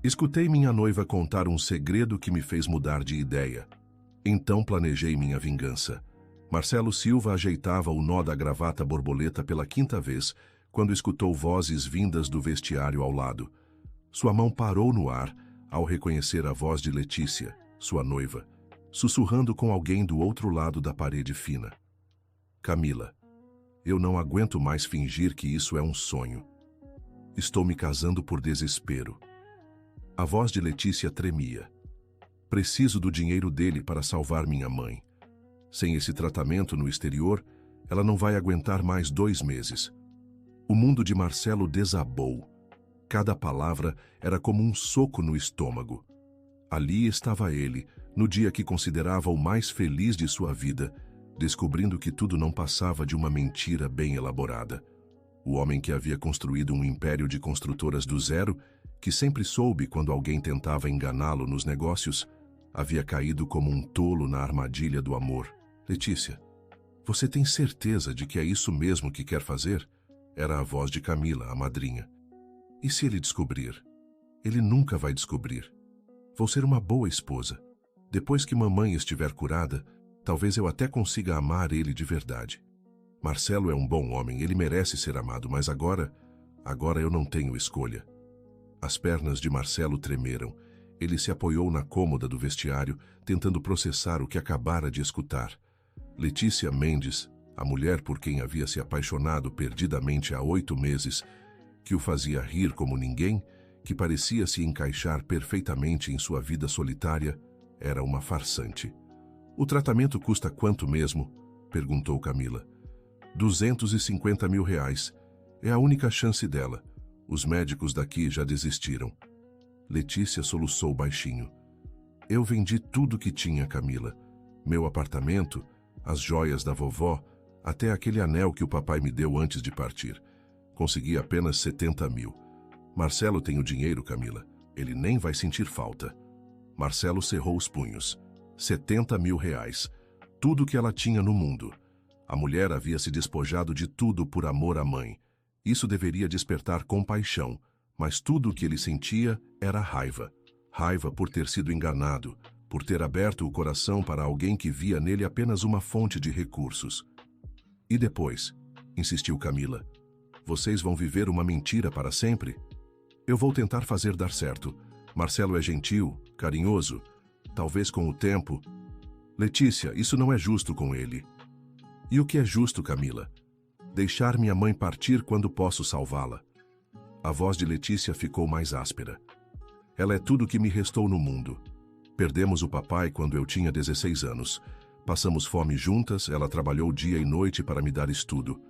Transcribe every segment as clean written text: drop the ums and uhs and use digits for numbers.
Escutei minha noiva contar um segredo que me fez mudar de ideia. Então planejei minha vingança. Marcelo Silva ajeitava o nó da gravata borboleta pela quinta vez, quando escutou vozes vindas do vestiário ao lado. Sua mão parou no ar ao reconhecer a voz de Letícia, sua noiva, sussurrando com alguém do outro lado da parede fina. Camila, eu não aguento mais fingir que isso é um sonho. Estou me casando por desespero. A voz de Letícia tremia. Preciso do dinheiro dele para salvar minha mãe. Sem esse tratamento no exterior, ela não vai aguentar mais 2 meses. O mundo de Marcelo desabou. Cada palavra era como um soco no estômago. Ali estava ele, no dia que considerava o mais feliz de sua vida, descobrindo que tudo não passava de uma mentira bem elaborada. O homem que havia construído um império de construtoras do zero, que sempre soube quando alguém tentava enganá-lo nos negócios, havia caído como um tolo na armadilha do amor. Letícia, você tem certeza de que é isso mesmo que quer fazer? Era a voz de Camila, a madrinha. E se ele descobrir? Ele nunca vai descobrir. Vou ser uma boa esposa. Depois que mamãe estiver curada, talvez eu até consiga amar ele de verdade. Marcelo é um bom homem, ele merece ser amado, mas agora eu não tenho escolha. As pernas de Marcelo tremeram. Ele se apoiou na cômoda do vestiário, tentando processar o que acabara de escutar. Letícia Mendes, a mulher por quem havia se apaixonado perdidamente há 8 meses, que o fazia rir como ninguém, que parecia se encaixar perfeitamente em sua vida solitária, era uma farsante. O tratamento custa quanto mesmo? Perguntou Camila. 250 mil reais. É a única chance dela. Os médicos daqui já desistiram. Letícia soluçou baixinho. Eu vendi tudo que tinha, Camila. Meu apartamento, as joias da vovó, até aquele anel que o papai me deu antes de partir. Consegui apenas 70 mil. Marcelo tem o dinheiro, Camila. Ele nem vai sentir falta. Marcelo cerrou os punhos. 70 mil reais. Tudo que ela tinha no mundo. A mulher havia se despojado de tudo por amor à mãe. Isso deveria despertar compaixão, mas tudo o que ele sentia era raiva. Raiva por ter sido enganado, por ter aberto o coração para alguém que via nele apenas uma fonte de recursos. E depois, insistiu Camila, vocês vão viver uma mentira para sempre? Eu vou tentar fazer dar certo. Marcelo é gentil, carinhoso. Talvez com o tempo... Letícia, isso não é justo com ele. E o que é justo, Camila? Deixar minha mãe partir quando posso salvá-la. A voz de Letícia ficou mais áspera. Ela é tudo que me restou no mundo. Perdemos o papai quando eu tinha 16 anos. Passamos fome juntas, ela trabalhou dia e noite para me dar estudo.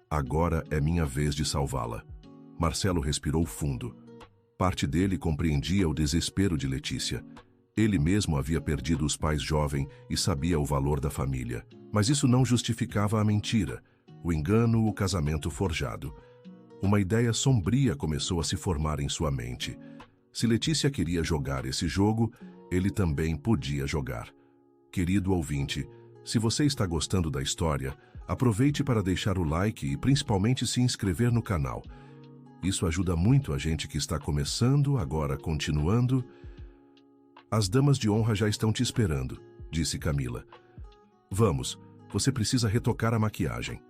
Agora é minha vez de salvá-la. Marcelo respirou fundo. Parte dele compreendia o desespero de Letícia. Ele mesmo havia perdido os pais jovem e sabia o valor da família. Mas isso não justificava a mentira, o engano, o casamento forjado. Uma ideia sombria começou a se formar em sua mente. Se Letícia queria jogar esse jogo, ele também podia jogar. Querido ouvinte, se você está gostando da história, aproveite para deixar o like e principalmente se inscrever no canal. Isso ajuda muito a gente que está começando, agora continuando. As damas de honra já estão te esperando, disse Camila. Vamos, você precisa retocar a maquiagem.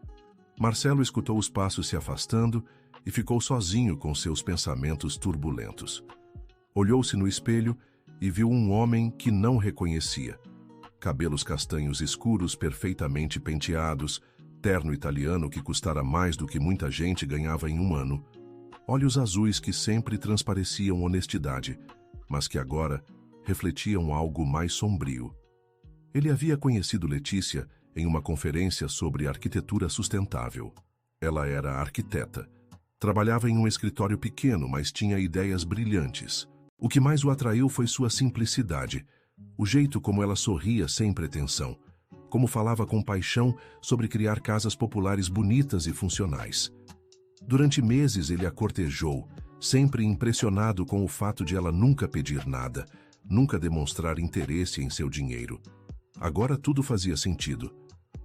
Marcelo escutou os passos se afastando e ficou sozinho com seus pensamentos turbulentos. Olhou-se no espelho e viu um homem que não reconhecia. Cabelos castanhos escuros perfeitamente penteados, terno italiano que custara mais do que muita gente ganhava em um ano, olhos azuis que sempre transpareciam honestidade, mas que agora refletiam algo mais sombrio. Ele havia conhecido Letícia em uma conferência sobre arquitetura sustentável. Ela era arquiteta. Trabalhava em um escritório pequeno, mas tinha ideias brilhantes. O que mais o atraiu foi sua simplicidade, o jeito como ela sorria sem pretensão, como falava com paixão sobre criar casas populares bonitas e funcionais. Durante meses ele a cortejou, sempre impressionado com o fato de ela nunca pedir nada, nunca demonstrar interesse em seu dinheiro. Agora tudo fazia sentido.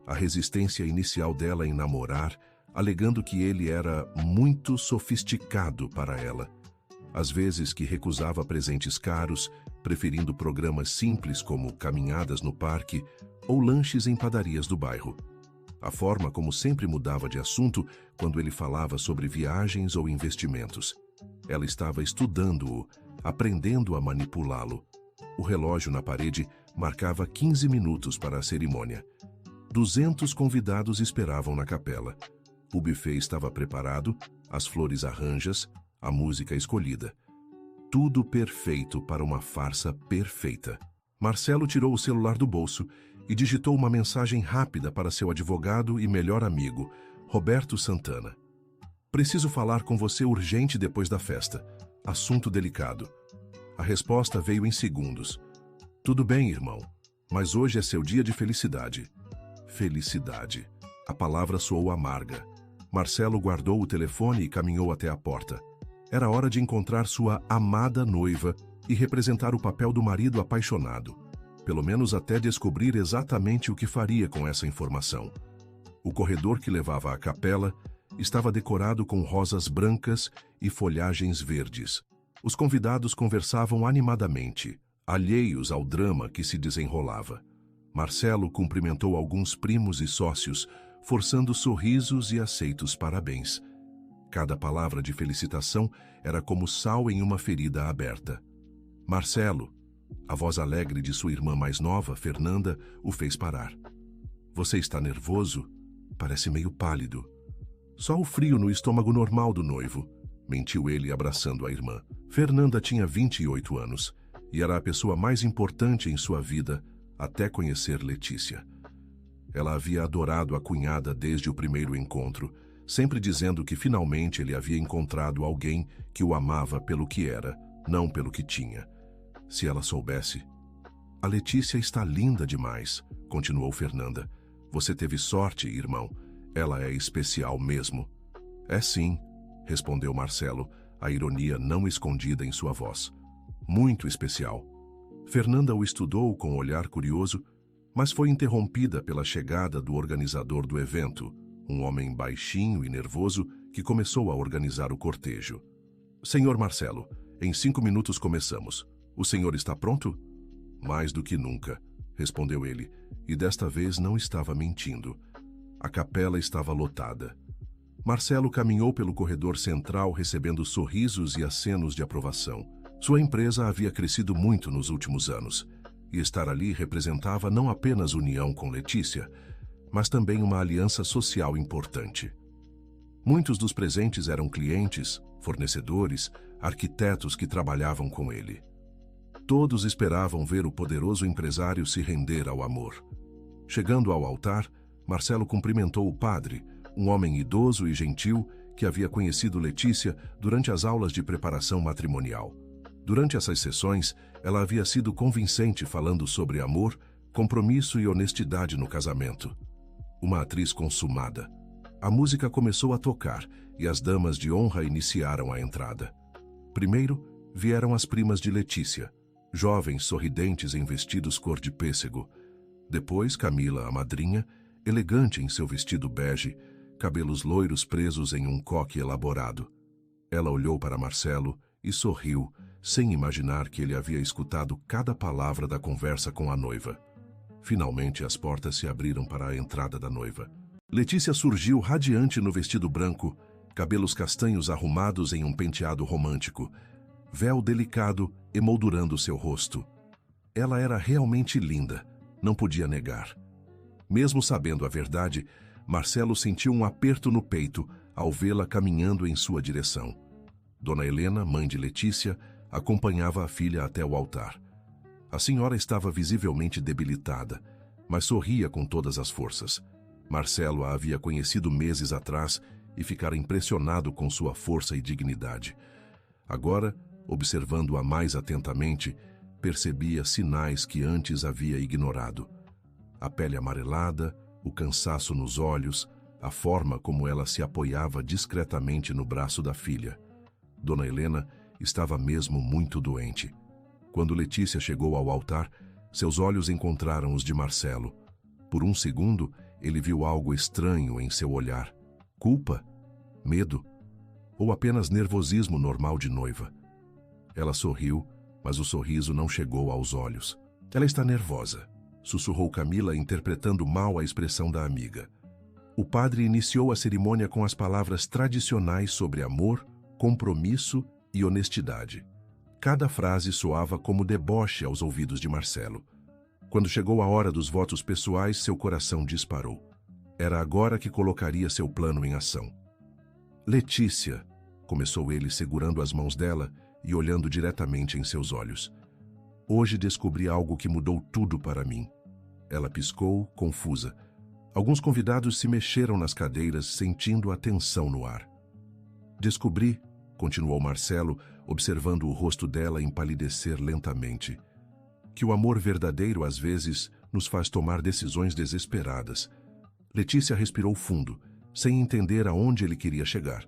A resistência inicial dela em namorar, alegando que ele era muito sofisticado para ela. Às vezes que recusava presentes caros, preferindo programas simples como caminhadas no parque ou lanches em padarias do bairro. A forma como sempre mudava de assunto quando ele falava sobre viagens ou investimentos. Ela estava estudando-o, aprendendo a manipulá-lo. O relógio na parede marcava 15 minutos para a cerimônia. 200 convidados esperavam na capela. O buffet estava preparado, as flores arranjas, a música escolhida. Tudo perfeito para uma farsa perfeita. Marcelo tirou o celular do bolso e digitou uma mensagem rápida para seu advogado e melhor amigo, Roberto Santana. Preciso falar com você urgente depois da festa. Assunto delicado. A resposta veio em segundos. Tudo bem, irmão, mas hoje é seu dia de felicidade. Felicidade. A palavra soou amarga. Marcelo guardou o telefone e caminhou até a porta. Era hora de encontrar sua amada noiva e representar o papel do marido apaixonado. Pelo menos até descobrir exatamente o que faria com essa informação. O corredor que levava à capela estava decorado com rosas brancas e folhagens verdes. Os convidados conversavam animadamente, alheios ao drama que se desenrolava. Marcelo cumprimentou alguns primos e sócios, forçando sorrisos e aceitos parabéns. Cada palavra de felicitação era como sal em uma ferida aberta. Marcelo, a voz alegre de sua irmã mais nova, Fernanda, o fez parar. Você está nervoso? Parece meio pálido. Só o frio no estômago normal do noivo, mentiu ele abraçando a irmã. Fernanda tinha 28 anos e era a pessoa mais importante em sua vida até conhecer Letícia. Ela havia adorado a cunhada desde o primeiro encontro, sempre dizendo que finalmente ele havia encontrado alguém que o amava pelo que era, não pelo que tinha. Se ela soubesse. A Letícia está linda demais, continuou Fernanda. Você teve sorte, irmão. Ela é especial mesmo. É sim, respondeu Marcelo, a ironia não escondida em sua voz. Muito especial. Fernanda o estudou com um olhar curioso, mas foi interrompida pela chegada do organizador do evento, um homem baixinho e nervoso que começou a organizar o cortejo. Senhor Marcelo, em 5 minutos começamos. O senhor está pronto? Mais do que nunca, respondeu ele, e desta vez não estava mentindo. A capela estava lotada. Marcelo caminhou pelo corredor central recebendo sorrisos e acenos de aprovação. Sua empresa havia crescido muito nos últimos anos, e estar ali representava não apenas união com Letícia, mas também uma aliança social importante. Muitos dos presentes eram clientes, fornecedores, arquitetos que trabalhavam com ele. Todos esperavam ver o poderoso empresário se render ao amor. Chegando ao altar, Marcelo cumprimentou o padre, um homem idoso e gentil que havia conhecido Letícia durante as aulas de preparação matrimonial. Durante essas sessões, ela havia sido convincente falando sobre amor, compromisso e honestidade no casamento. Uma atriz consumada. A música começou a tocar e as damas de honra iniciaram a entrada. Primeiro, vieram as primas de Letícia, jovens sorridentes em vestidos cor de pêssego. Depois, Camila, a madrinha, elegante em seu vestido bege, cabelos loiros presos em um coque elaborado. Ela olhou para Marcelo e sorriu, sem imaginar que ele havia escutado cada palavra da conversa com a noiva. Finalmente, as portas se abriram para a entrada da noiva. Letícia surgiu radiante no vestido branco, cabelos castanhos arrumados em um penteado romântico, véu delicado emoldurando seu rosto. Ela era realmente linda, não podia negar. Mesmo sabendo a verdade, Marcelo sentiu um aperto no peito ao vê-la caminhando em sua direção. Dona Helena, mãe de Letícia, acompanhava a filha até o altar. A senhora estava visivelmente debilitada, mas sorria com todas as forças. Marcelo a havia conhecido meses atrás e ficara impressionado com sua força e dignidade. Agora, observando-a mais atentamente, percebia sinais que antes havia ignorado. A pele amarelada, o cansaço nos olhos, a forma como ela se apoiava discretamente no braço da filha. Dona Helena estava mesmo muito doente. Quando Letícia chegou ao altar, seus olhos encontraram os de Marcelo. Por um segundo, ele viu algo estranho em seu olhar. Culpa? Medo? Ou apenas nervosismo normal de noiva? Ela sorriu, mas o sorriso não chegou aos olhos. Ela está nervosa, sussurrou Camila, interpretando mal a expressão da amiga. O padre iniciou a cerimônia com as palavras tradicionais sobre amor, compromisso e honestidade. Cada frase soava como deboche aos ouvidos de Marcelo. Quando chegou a hora dos votos pessoais, seu coração disparou. Era agora que colocaria seu plano em ação. Letícia, começou ele segurando as mãos dela e olhando diretamente em seus olhos. Hoje descobri algo que mudou tudo para mim. Ela piscou, confusa. Alguns convidados se mexeram nas cadeiras, sentindo a tensão no ar. Descobri, continuou Marcelo, observando o rosto dela empalidecer lentamente, que o amor verdadeiro às vezes nos faz tomar decisões desesperadas. Letícia respirou fundo, sem entender aonde ele queria chegar.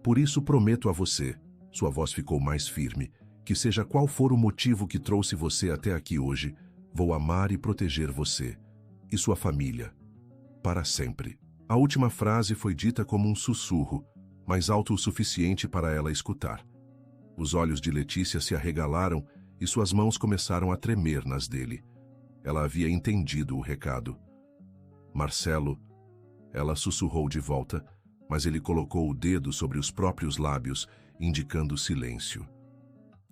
Por isso prometo a você, sua voz ficou mais firme, que seja qual for o motivo que trouxe você até aqui hoje, vou amar e proteger você e sua família, para sempre. A última frase foi dita como um sussurro, mas alto o suficiente para ela escutar. Os olhos de Letícia se arregalaram e suas mãos começaram a tremer nas dele. Ela havia entendido o recado. Marcelo, ela sussurrou de volta, mas ele colocou o dedo sobre os próprios lábios, indicando silêncio.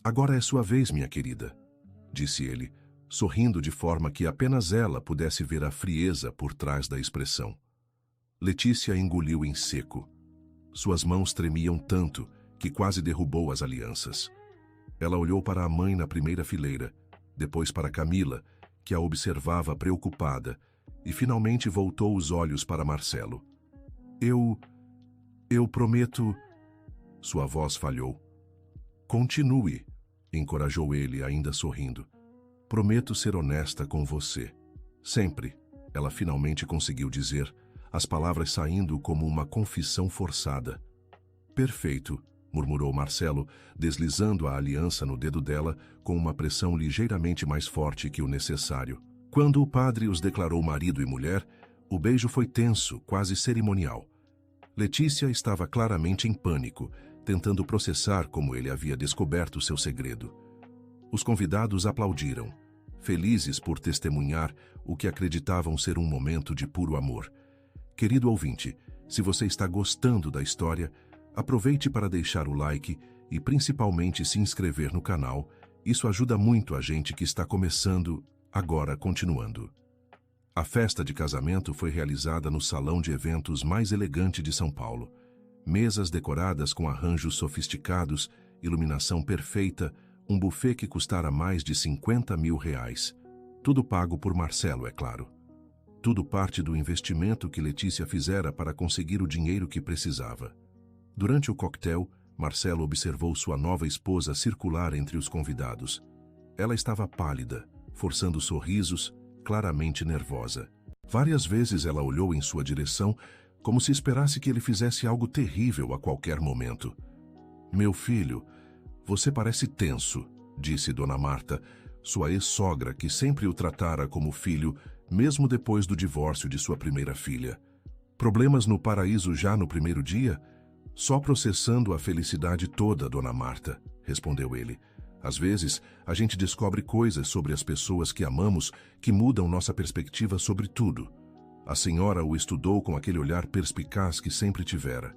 Agora é sua vez, minha querida, disse ele, sorrindo de forma que apenas ela pudesse ver a frieza por trás da expressão. Letícia engoliu em seco. Suas mãos tremiam tanto que quase derrubou as alianças. Ela olhou para a mãe na primeira fileira, depois para Camila, que a observava preocupada, e finalmente voltou os olhos para Marcelo. Eu prometo... Sua voz falhou. Continue, encorajou ele, ainda sorrindo. Prometo ser honesta com você. Sempre, ela finalmente conseguiu dizer, as palavras saindo como uma confissão forçada. Perfeito, murmurou Marcelo, deslizando a aliança no dedo dela com uma pressão ligeiramente mais forte que o necessário. Quando o padre os declarou marido e mulher, o beijo foi tenso, quase cerimonial. Letícia estava claramente em pânico, tentando processar como ele havia descoberto seu segredo. Os convidados aplaudiram, felizes por testemunhar o que acreditavam ser um momento de puro amor. Querido ouvinte, se você está gostando da história, aproveite para deixar o like e principalmente se inscrever no canal. Isso ajuda muito a gente que está começando, agora continuando. A festa de casamento foi realizada no salão de eventos mais elegante de São Paulo. Mesas decoradas com arranjos sofisticados, iluminação perfeita, um buffet que custara mais de R$50 mil. Tudo pago por Marcelo, é claro. Tudo parte do investimento que Letícia fizera para conseguir o dinheiro que precisava. Durante o coquetel, Marcelo observou sua nova esposa circular entre os convidados. Ela estava pálida, forçando sorrisos, claramente nervosa. Várias vezes ela olhou em sua direção, como se esperasse que ele fizesse algo terrível a qualquer momento. Meu filho, você parece tenso, disse Dona Marta, sua ex-sogra que sempre o tratara como filho, mesmo depois do divórcio de sua primeira filha. Problemas no paraíso já no primeiro dia? Só processando a felicidade toda, Dona Marta, respondeu ele. Às vezes, a gente descobre coisas sobre as pessoas que amamos que mudam nossa perspectiva sobre tudo. A senhora o estudou com aquele olhar perspicaz que sempre tivera.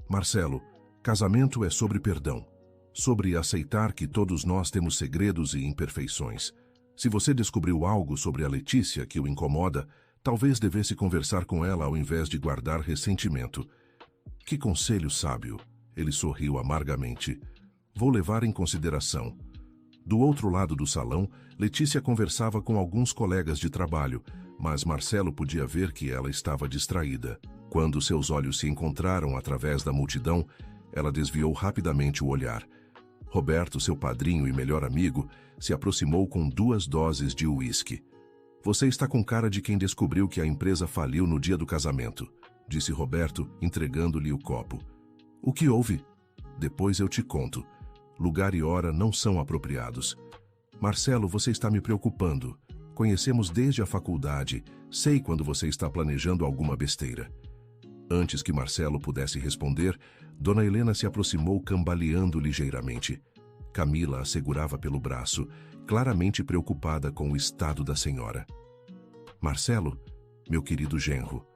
Marcelo, casamento é sobre perdão, sobre aceitar que todos nós temos segredos e imperfeições. Se você descobriu algo sobre a Letícia que o incomoda, talvez devesse conversar com ela ao invés de guardar ressentimento. Que conselho sábio! Ele sorriu amargamente. Vou levar em consideração. Do outro lado do salão, Letícia conversava com alguns colegas de trabalho, mas Marcelo podia ver que ela estava distraída. Quando seus olhos se encontraram através da multidão, ela desviou rapidamente o olhar. Roberto, seu padrinho e melhor amigo, se aproximou com 2 doses de uísque. Você está com cara de quem descobriu que a empresa faliu no dia do casamento, disse Roberto, entregando-lhe o copo. O que houve? Depois eu te conto. Lugar e hora não são apropriados. Marcelo, você está me preocupando. Conhecemos desde a faculdade. Sei quando você está planejando alguma besteira. Antes que Marcelo pudesse responder, Dona Helena se aproximou cambaleando ligeiramente. Camila a segurava pelo braço, claramente preocupada com o estado da senhora. Marcelo, meu querido genro,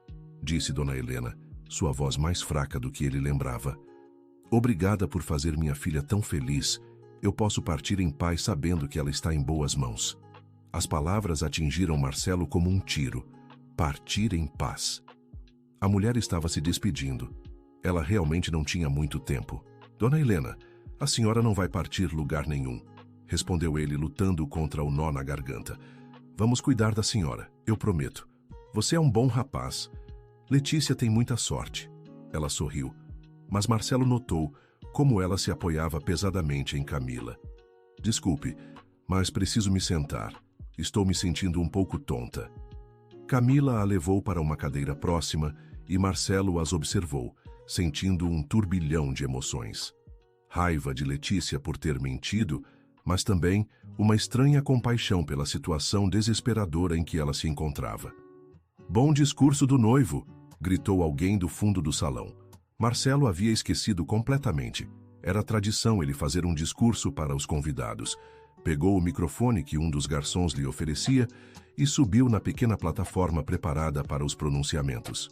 disse Dona Helena, sua voz mais fraca do que ele lembrava. Obrigada por fazer minha filha tão feliz. Eu posso partir em paz sabendo que ela está em boas mãos. As palavras atingiram Marcelo como um tiro. Partir em paz. A mulher estava se despedindo. Ela realmente não tinha muito tempo. Dona Helena, a senhora não vai partir lugar nenhum, respondeu ele, lutando contra o nó na garganta. Vamos cuidar da senhora, eu prometo. Você é um bom rapaz. Letícia tem muita sorte. Ela sorriu, mas Marcelo notou como ela se apoiava pesadamente em Camila. Desculpe, mas preciso me sentar. Estou me sentindo um pouco tonta. Camila a levou para uma cadeira próxima e Marcelo as observou, sentindo um turbilhão de emoções. Raiva de Letícia por ter mentido, mas também uma estranha compaixão pela situação desesperadora em que ela se encontrava. Bom discurso do noivo, gritou alguém do fundo do salão. Marcelo havia esquecido completamente. Era tradição ele fazer um discurso para os convidados. Pegou o microfone que um dos garçons lhe oferecia e subiu na pequena plataforma preparada para os pronunciamentos.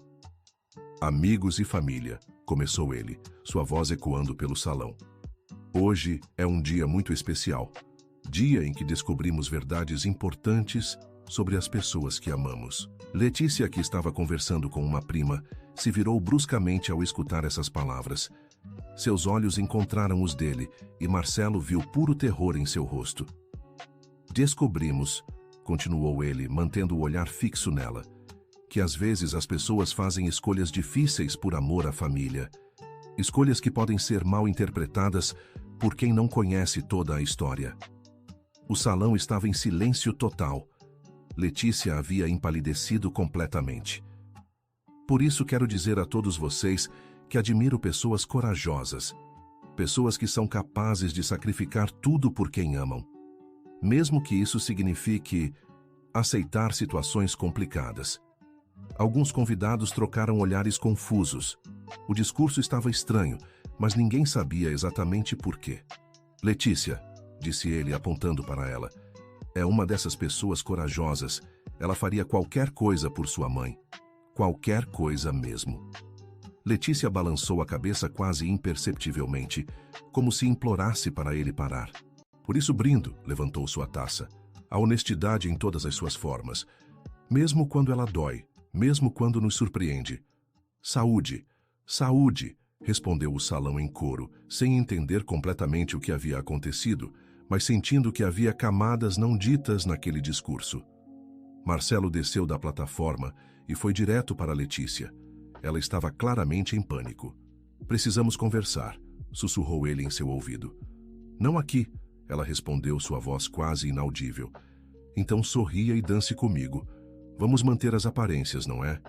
Amigos e família, começou ele, sua voz ecoando pelo salão. Hoje é um dia muito especial. Dia em que descobrimos verdades importantes sobre as pessoas que amamos. Letícia, que estava conversando com uma prima, se virou bruscamente ao escutar essas palavras. Seus olhos encontraram os dele e Marcelo viu puro terror em seu rosto. Descobrimos, continuou ele, mantendo o olhar fixo nela, que às vezes as pessoas fazem escolhas difíceis por amor à família. Escolhas que podem ser mal interpretadas por quem não conhece toda a história. O salão estava em silêncio total. Letícia havia empalidecido completamente. Por isso quero dizer a todos vocês que admiro pessoas corajosas, pessoas que são capazes de sacrificar tudo por quem amam, mesmo que isso signifique aceitar situações complicadas. Alguns convidados trocaram olhares confusos. O discurso estava estranho, mas ninguém sabia exatamente por quê. Letícia, disse ele apontando para ela, é uma dessas pessoas corajosas. Ela faria qualquer coisa por sua mãe. Qualquer coisa mesmo. Letícia balançou a cabeça quase imperceptivelmente, como se implorasse para ele parar. Por isso brindo, levantou sua taça. A honestidade em todas as suas formas. Mesmo quando ela dói, mesmo quando nos surpreende. Saúde, saúde, respondeu o salão em coro, sem entender completamente o que havia acontecido, mas sentindo que havia camadas não ditas naquele discurso. Marcelo desceu da plataforma e foi direto para Letícia. Ela estava claramente em pânico. Precisamos conversar, sussurrou ele em seu ouvido. Não aqui, ela respondeu, sua voz quase inaudível. Então sorria e dance comigo. Vamos manter as aparências, não é?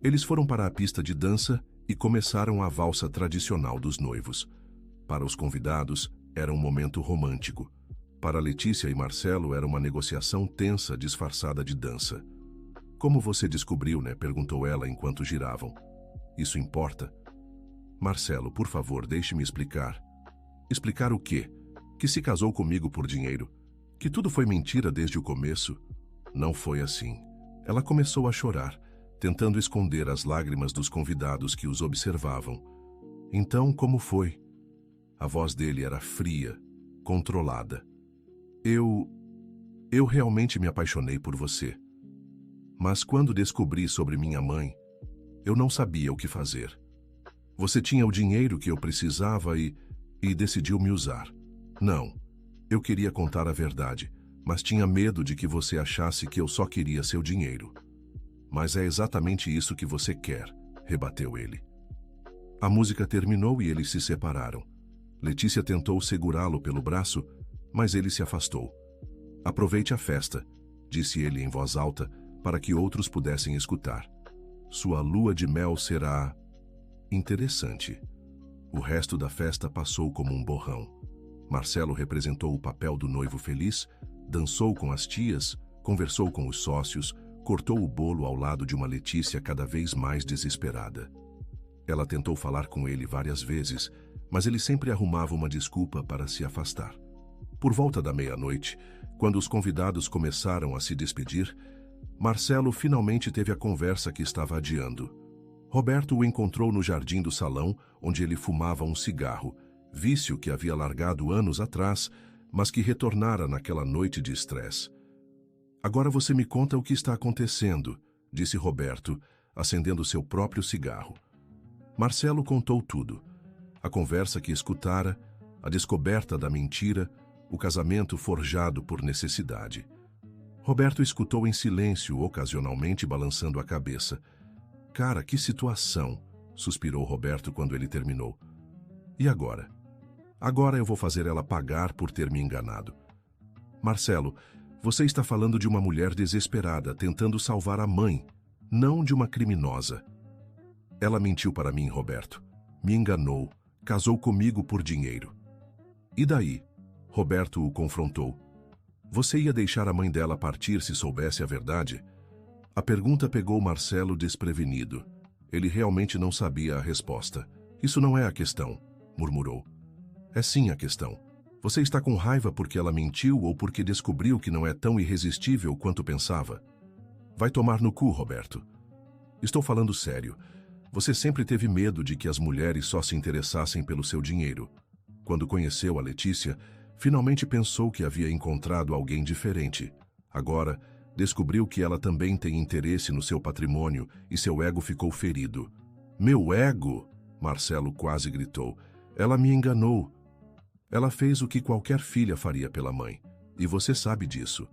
Eles foram para a pista de dança e começaram a valsa tradicional dos noivos. Para os convidados, era um momento romântico. Para Letícia e Marcelo, era uma negociação tensa disfarçada de dança. Como você descobriu, né? Perguntou ela enquanto giravam. Isso importa? Marcelo, por favor, deixe-me explicar. Explicar o quê? Que se casou comigo por dinheiro? Que tudo foi mentira desde o começo? Não foi assim. Ela começou a chorar, tentando esconder as lágrimas dos convidados que os observavam. Então, como foi? A voz dele era fria, controlada. Eu realmente me apaixonei por você. Mas quando descobri sobre minha mãe, eu não sabia o que fazer. Você tinha o dinheiro que eu precisava e decidiu me usar. Não, eu queria contar a verdade, mas tinha medo de que você achasse que eu só queria seu dinheiro. Mas é exatamente isso que você quer, rebateu ele. A música terminou e eles se separaram. Letícia tentou segurá-lo pelo braço, mas ele se afastou. Aproveite a festa, disse ele em voz alta, para que outros pudessem escutar. Sua lua de mel será interessante. O resto da festa passou como um borrão. Marcelo representou o papel do noivo feliz, dançou com as tias, conversou com os sócios, cortou o bolo ao lado de uma Letícia cada vez mais desesperada. Ela tentou falar com ele várias vezes, mas ele sempre arrumava uma desculpa para se afastar. Por volta da meia-noite, quando os convidados começaram a se despedir, Marcelo finalmente teve a conversa que estava adiando. Roberto o encontrou no jardim do salão, onde ele fumava um cigarro, vício que havia largado anos atrás, mas que retornara naquela noite de estresse. "Agora você me conta o que está acontecendo", disse Roberto, acendendo seu próprio cigarro. Marcelo contou tudo. A conversa que escutara, a descoberta da mentira, o casamento forjado por necessidade. Roberto escutou em silêncio, ocasionalmente balançando a cabeça. "Cara, que situação", suspirou Roberto quando ele terminou. "E agora? Agora eu vou fazer ela pagar por ter me enganado." "Marcelo, você está falando de uma mulher desesperada, tentando salvar a mãe, não de uma criminosa." "Ela mentiu para mim, Roberto. Me enganou, casou comigo por dinheiro." "E daí?" Roberto o confrontou. "Você ia deixar a mãe dela partir se soubesse a verdade?" A pergunta pegou Marcelo desprevenido. Ele realmente não sabia a resposta. "Isso não é a questão", murmurou. "É sim a questão. Você está com raiva porque ela mentiu ou porque descobriu que não é tão irresistível quanto pensava?" "Vai tomar no cu, Roberto. Estou falando sério. Você sempre teve medo de que as mulheres só se interessassem pelo seu dinheiro. Quando conheceu a Letícia, finalmente pensou que havia encontrado alguém diferente. Agora, descobriu que ela também tem interesse no seu patrimônio e seu ego ficou ferido." "Meu ego?" Marcelo quase gritou. "Ela me enganou. Ela fez o que qualquer filha faria pela mãe. E você sabe disso."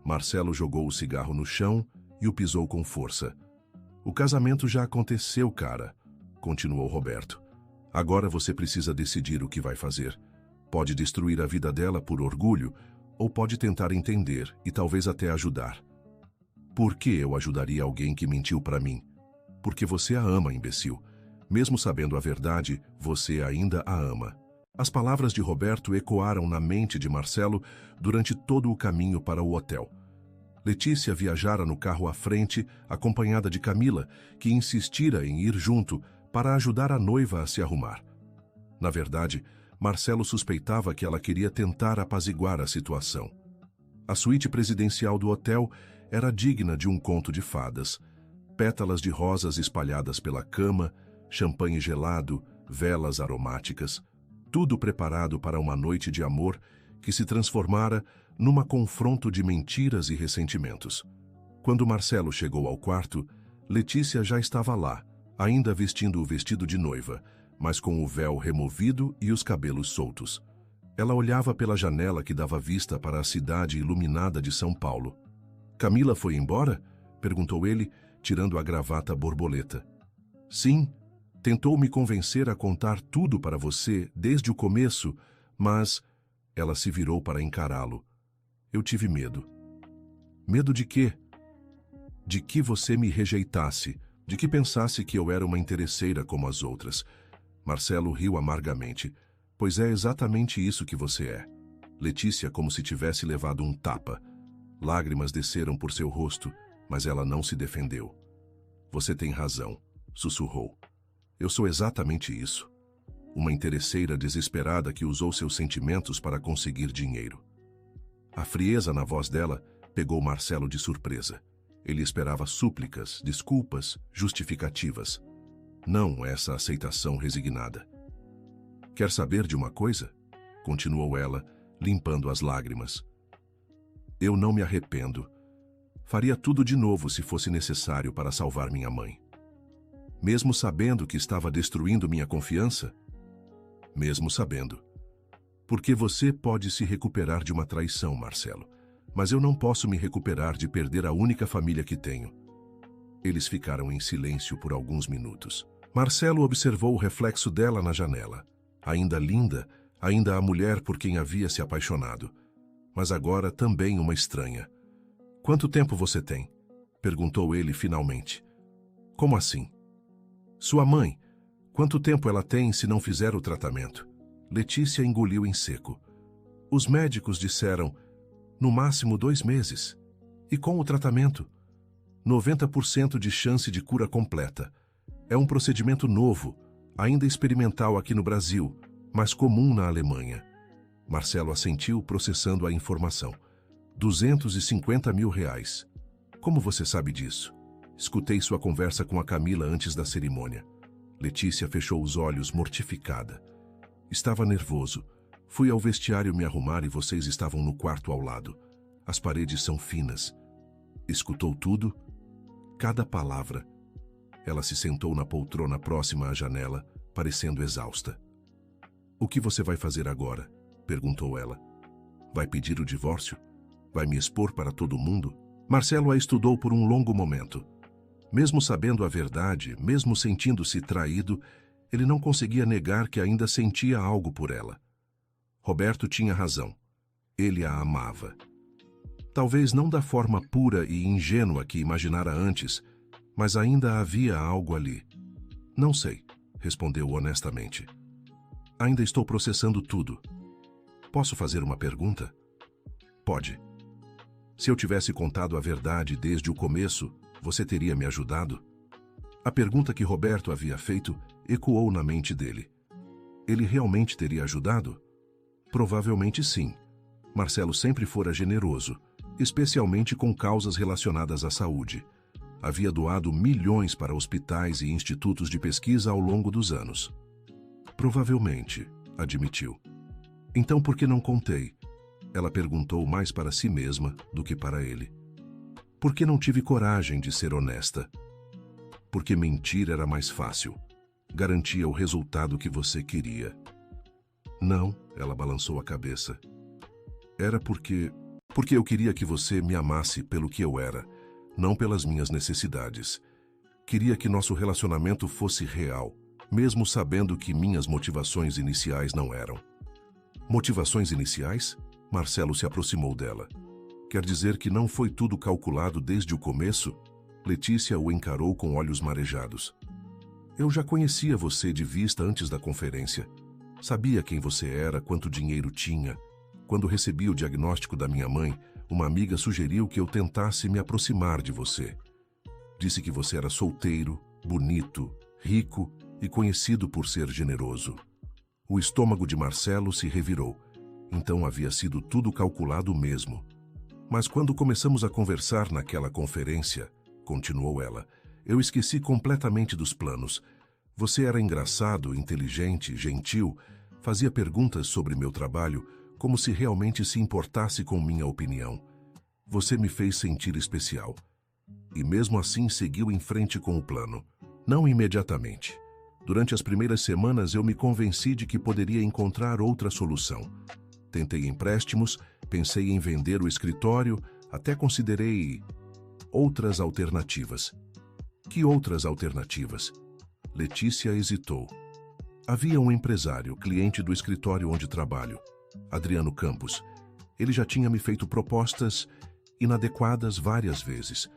Marcelo jogou o cigarro no chão e o pisou com força. "O casamento já aconteceu, cara", continuou Roberto. "Agora você precisa decidir o que vai fazer. Pode destruir a vida dela por orgulho, ou pode tentar entender e talvez até ajudar." "Por que eu ajudaria alguém que mentiu para mim?" "Porque você a ama, imbecil. Mesmo sabendo a verdade, você ainda a ama." As palavras de Roberto ecoaram na mente de Marcelo durante todo o caminho para o hotel. Letícia viajara no carro à frente, acompanhada de Camila, que insistira em ir junto para ajudar a noiva a se arrumar. Na verdade, Marcelo suspeitava que ela queria tentar apaziguar a situação. A suíte presidencial do hotel era digna de um conto de fadas. Pétalas de rosas espalhadas pela cama, champanhe gelado, velas aromáticas, tudo preparado para uma noite de amor que se transformara numa confronto de mentiras e ressentimentos. Quando Marcelo chegou ao quarto, Letícia já estava lá, ainda vestindo o vestido de noiva, mas com o véu removido e os cabelos soltos. Ela olhava pela janela que dava vista para a cidade iluminada de São Paulo. "Camila foi embora?" perguntou ele, tirando a gravata borboleta. "Sim, tentou me convencer a contar tudo para você desde o começo, mas..." Ela se virou para encará-lo. "Eu tive medo." "Medo de quê?" "De que você me rejeitasse, de que pensasse que eu era uma interesseira como as outras." Marcelo riu amargamente. "Pois é exatamente isso que você é." Letícia como se tivesse levado um tapa. Lágrimas desceram por seu rosto, mas ela não se defendeu. "Você tem razão", sussurrou. "Eu sou exatamente isso. Uma interesseira desesperada que usou seus sentimentos para conseguir dinheiro." A frieza na voz dela pegou Marcelo de surpresa. Ele esperava súplicas, desculpas, justificativas. Não essa aceitação resignada. "Quer saber de uma coisa?" continuou ela, limpando as lágrimas. "Eu não me arrependo. Faria tudo de novo se fosse necessário para salvar minha mãe." "Mesmo sabendo que estava destruindo minha confiança?" "Mesmo sabendo." "Porque você pode se recuperar de uma traição, Marcelo. Mas eu não posso me recuperar de perder a única família que tenho." Eles ficaram em silêncio por alguns minutos. Marcelo observou o reflexo dela na janela. Ainda linda, ainda a mulher por quem havia se apaixonado. Mas agora também uma estranha. "Quanto tempo você tem?" perguntou ele finalmente. "Como assim?" "Sua mãe. Quanto tempo ela tem se não fizer o tratamento?" Letícia engoliu em seco. "Os médicos disseram, no máximo 2 meses. E com o tratamento? 90% de chance de cura completa. É um procedimento novo. Ainda experimental aqui no Brasil, mas comum na Alemanha. Marcelo assentiu, processando a informação. 250 mil reais. Como você sabe disso? Escutei sua conversa com a Camila antes da cerimônia. Letícia fechou os olhos, mortificada. Estava nervoso. Fui ao vestiário me arrumar e vocês estavam no quarto ao lado. As paredes são finas. Escutou tudo? Cada palavra. Ela se sentou na poltrona próxima à janela, parecendo exausta. O que você vai fazer agora? Perguntou ela. Vai pedir o divórcio? Vai me expor para todo mundo? Marcelo a estudou por um longo momento. Mesmo sabendo a verdade, mesmo sentindo-se traído, ele não conseguia negar que ainda sentia algo por ela. Roberto tinha razão. Ele a amava. Talvez não da forma pura e ingênua que imaginara antes, mas ainda havia algo ali. Não sei, respondeu honestamente. Ainda estou processando tudo. Posso fazer uma pergunta? Pode. Se eu tivesse contado a verdade desde o começo, você teria me ajudado? A pergunta que Roberto havia feito ecoou na mente dele. Ele realmente teria ajudado? Provavelmente sim. Marcelo sempre fora generoso, especialmente com causas relacionadas à saúde. Havia doado milhões para hospitais e institutos de pesquisa ao longo dos anos. Provavelmente, admitiu. Então por que não contei? Ela perguntou mais para si mesma do que para ele. Por que não tive coragem de ser honesta? Porque mentir era mais fácil. Garantia o resultado que você queria. Não, ela balançou a cabeça. Era porque eu queria que você me amasse pelo que eu era, não pelas minhas necessidades. Queria que nosso relacionamento fosse real, mesmo sabendo que minhas motivações iniciais não eram. Motivações iniciais? Marcelo se aproximou dela. Quer dizer que não foi tudo calculado desde o começo? Letícia o encarou com olhos marejados. Eu já conhecia você de vista antes da conferência. Sabia quem você era, quanto dinheiro tinha. Quando recebi o diagnóstico da minha mãe, uma amiga sugeriu que eu tentasse me aproximar de você. Disse que você era solteiro, bonito, rico e conhecido por ser generoso. O estômago de Marcelo se revirou. Então havia sido tudo calculado mesmo. Mas quando começamos a conversar naquela conferência, continuou ela, eu esqueci completamente dos planos. Você era engraçado, inteligente, gentil, fazia perguntas sobre meu trabalho, como se realmente se importasse com minha opinião. Você me fez sentir especial. E mesmo assim seguiu em frente com o plano. Não imediatamente. Durante as primeiras semanas eu me convenci de que poderia encontrar outra solução. Tentei empréstimos, pensei em vender o escritório, até considerei outras alternativas. Que outras alternativas? Letícia hesitou. Havia um empresário, cliente do escritório onde trabalho, Adriano Campos. Ele já tinha me feito propostas inadequadas várias vezes.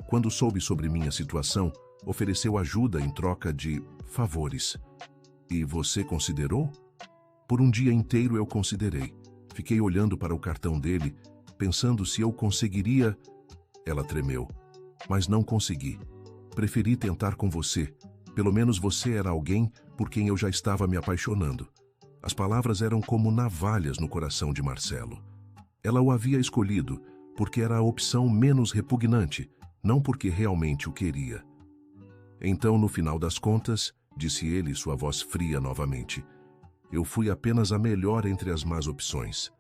Quando soube sobre minha situação, ofereceu ajuda em troca de favores. E você considerou? Por um dia inteiro eu considerei. Fiquei olhando para o cartão dele, pensando se eu conseguiria. Ela tremeu. Mas não consegui. Preferi tentar com você. Pelo menos você era alguém por quem eu já estava me apaixonando. As palavras eram como navalhas no coração de Marcelo. Ela o havia escolhido porque era a opção menos repugnante, não porque realmente o queria. Então, no final das contas, disse ele, sua voz fria novamente, eu fui apenas a melhor entre as más opções.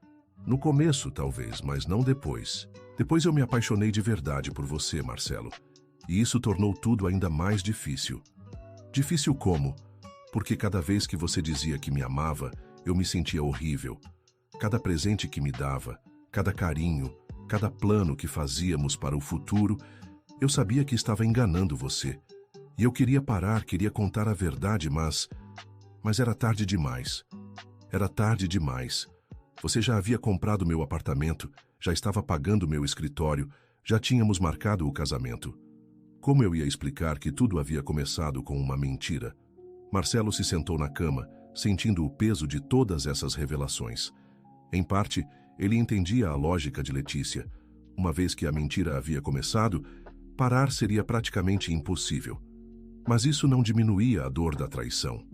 No começo, talvez, mas não depois. Depois eu me apaixonei de verdade por você, Marcelo. E isso tornou tudo ainda mais difícil. Difícil como? Porque cada vez que você dizia que me amava, eu me sentia horrível. Cada presente que me dava, cada carinho, cada plano que fazíamos para o futuro, eu sabia que estava enganando você. E eu queria parar, queria contar a verdade, mas era tarde demais. Era tarde demais. Você já havia comprado meu apartamento, já estava pagando meu escritório, já tínhamos marcado o casamento. Como eu ia explicar que tudo havia começado com uma mentira? Marcelo se sentou na cama, sentindo o peso de todas essas revelações. Em parte, ele entendia a lógica de Letícia. Uma vez que a mentira havia começado, parar seria praticamente impossível. Mas isso não diminuía a dor da traição.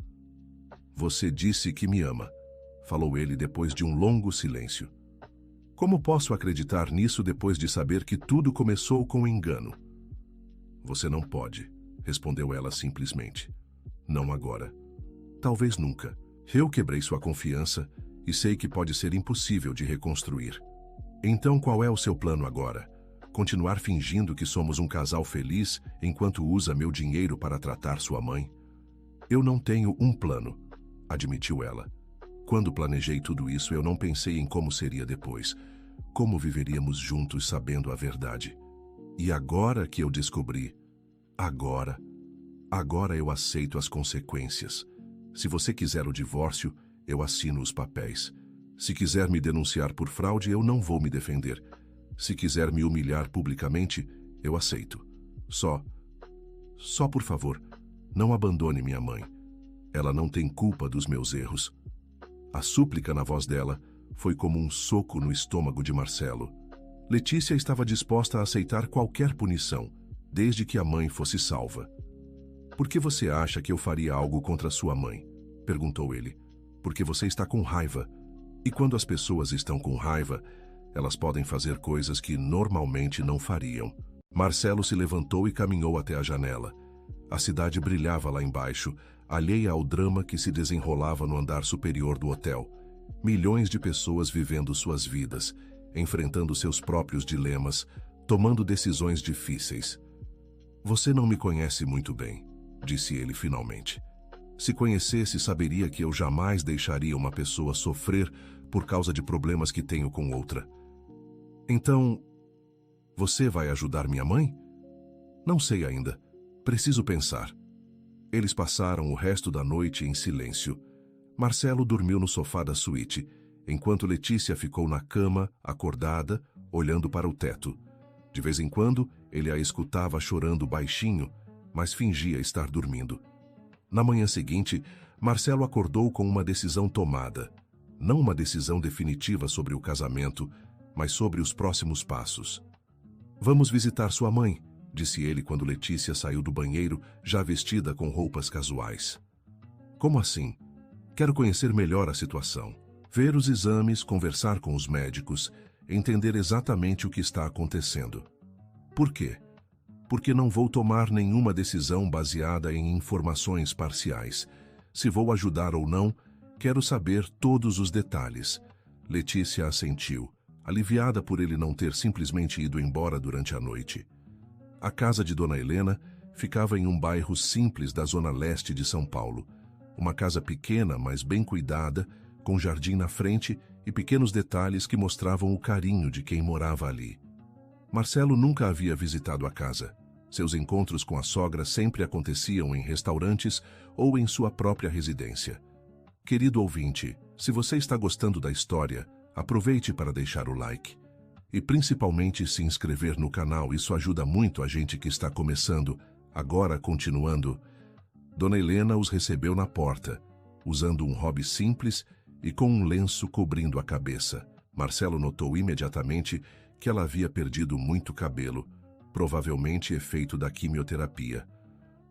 Você disse que me ama, falou ele depois de um longo silêncio. Como posso acreditar nisso depois de saber que tudo começou com um engano? Você não pode, respondeu ela simplesmente. Não agora. Talvez nunca. Eu quebrei sua confiança e sei que pode ser impossível de reconstruir. Então qual é o seu plano agora? Continuar fingindo que somos um casal feliz enquanto usa meu dinheiro para tratar sua mãe? Eu não tenho um plano, admitiu ela. Quando planejei tudo isso, eu não pensei em como seria depois. Como viveríamos juntos sabendo a verdade. E agora que eu descobri, agora eu aceito as consequências. Se você quiser o divórcio, eu assino os papéis. Se quiser me denunciar por fraude, eu não vou me defender. Se quiser me humilhar publicamente, eu aceito. Só por favor, não abandone minha mãe. Ela não tem culpa dos meus erros. A súplica na voz dela foi como um soco no estômago de Marcelo. Letícia estava disposta a aceitar qualquer punição, desde que a mãe fosse salva. Por que você acha que eu faria algo contra sua mãe? Perguntou ele. Porque você está com raiva. E quando as pessoas estão com raiva, elas podem fazer coisas que normalmente não fariam. Marcelo se levantou e caminhou até a janela. A cidade brilhava lá embaixo, alheia ao drama que se desenrolava no andar superior do hotel. Milhões de pessoas vivendo suas vidas, enfrentando seus próprios dilemas, tomando decisões difíceis. Você não me conhece muito bem, disse ele finalmente. Se conhecesse, saberia que eu jamais deixaria uma pessoa sofrer por causa de problemas que tenho com outra. Então, você vai ajudar minha mãe? Não sei ainda. Preciso pensar. Eles passaram o resto da noite em silêncio. Marcelo dormiu no sofá da suíte, enquanto Letícia ficou na cama, acordada, olhando para o teto. De vez em quando, ele a escutava chorando baixinho, mas fingia estar dormindo. Na manhã seguinte, Marcelo acordou com uma decisão tomada. Não uma decisão definitiva sobre o casamento, mas sobre os próximos passos. Vamos visitar sua mãe, disse ele quando Letícia saiu do banheiro, já vestida com roupas casuais. Como assim? Quero conhecer melhor a situação. Ver os exames, conversar com os médicos, entender exatamente o que está acontecendo. Por quê? Porque não vou tomar nenhuma decisão baseada em informações parciais. Se vou ajudar ou não, quero saber todos os detalhes. Letícia assentiu, aliviada por ele não ter simplesmente ido embora durante a noite. A casa de Dona Helena ficava em um bairro simples da zona leste de São Paulo. Uma casa pequena, mas bem cuidada, com jardim na frente e pequenos detalhes que mostravam o carinho de quem morava ali. Marcelo nunca havia visitado a casa. Seus encontros com a sogra sempre aconteciam em restaurantes ou em sua própria residência. Querido ouvinte, se você está gostando da história, aproveite para deixar o like. E principalmente se inscrever no canal, isso ajuda muito a gente que está começando. Agora, continuando, Dona Helena os recebeu na porta, usando um hobby simples e com um lenço cobrindo a cabeça. Marcelo notou imediatamente que ela havia perdido muito cabelo, provavelmente efeito da quimioterapia.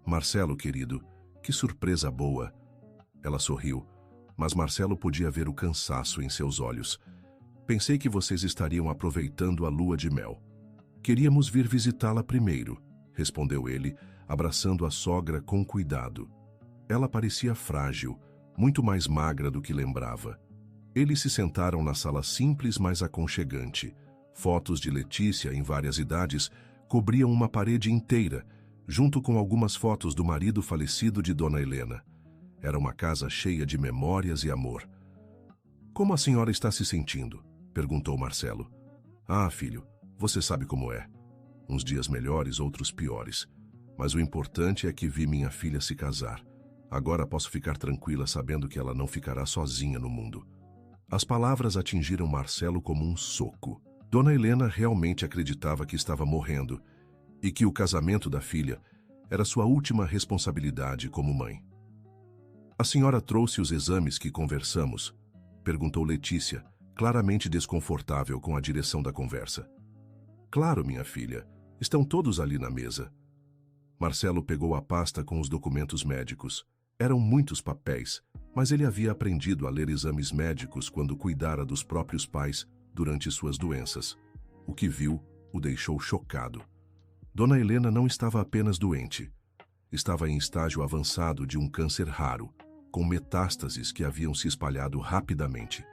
Marcelo, querido, que surpresa boa. Ela sorriu, mas Marcelo podia ver o cansaço em seus olhos. Pensei que vocês estariam aproveitando a lua de mel. Queríamos vir visitá-la primeiro, respondeu ele, abraçando a sogra com cuidado. Ela parecia frágil, muito mais magra do que lembrava. Eles se sentaram na sala simples, mas aconchegante. Fotos de Letícia em várias idades cobriam uma parede inteira, junto com algumas fotos do marido falecido de Dona Helena. Era uma casa cheia de memórias e amor. Como a senhora está se sentindo? Perguntou Marcelo. Ah, filho, você sabe como é. Uns dias melhores, outros piores. Mas o importante é que vi minha filha se casar. Agora posso ficar tranquila sabendo que ela não ficará sozinha no mundo. As palavras atingiram Marcelo como um soco. Dona Helena realmente acreditava que estava morrendo e que o casamento da filha era sua última responsabilidade como mãe. A senhora trouxe os exames que conversamos? Perguntou Letícia, claramente desconfortável com a direção da conversa. Claro, minha filha. Estão todos ali na mesa. Marcelo pegou a pasta com os documentos médicos. Eram muitos papéis, mas ele havia aprendido a ler exames médicos quando cuidara dos próprios pais durante suas doenças. O que viu o deixou chocado. Dona Helena não estava apenas doente. Estava em estágio avançado de um câncer raro, com metástases que haviam se espalhado rapidamente.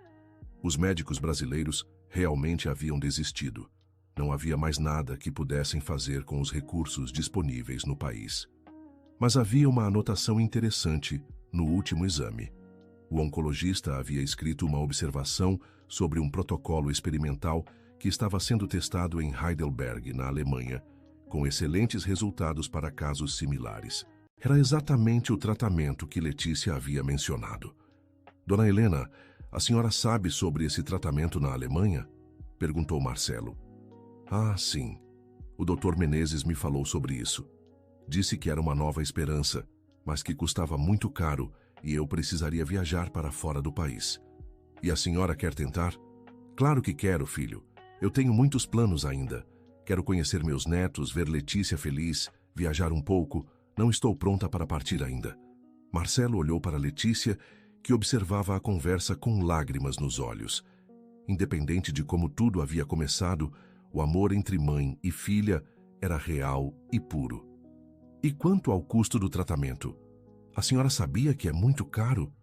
Os médicos brasileiros realmente haviam desistido. Não havia mais nada que pudessem fazer com os recursos disponíveis no país. Mas havia uma anotação interessante no último exame. O oncologista havia escrito uma observação sobre um protocolo experimental que estava sendo testado em Heidelberg, na Alemanha, com excelentes resultados para casos similares. Era exatamente o tratamento que Letícia havia mencionado. Dona Helena, a senhora sabe sobre esse tratamento na Alemanha? Perguntou Marcelo. Ah, sim. O Dr. Menezes me falou sobre isso. Disse que era uma nova esperança, mas que custava muito caro e eu precisaria viajar para fora do país. E a senhora quer tentar? Claro que quero, filho. Eu tenho muitos planos ainda. Quero conhecer meus netos, ver Letícia feliz, viajar um pouco. Não estou pronta para partir ainda. Marcelo olhou para Letícia, que observava a conversa com lágrimas nos olhos. Independente de como tudo havia começado, o amor entre mãe e filha era real e puro. E quanto ao custo do tratamento? A senhora sabia que é muito caro?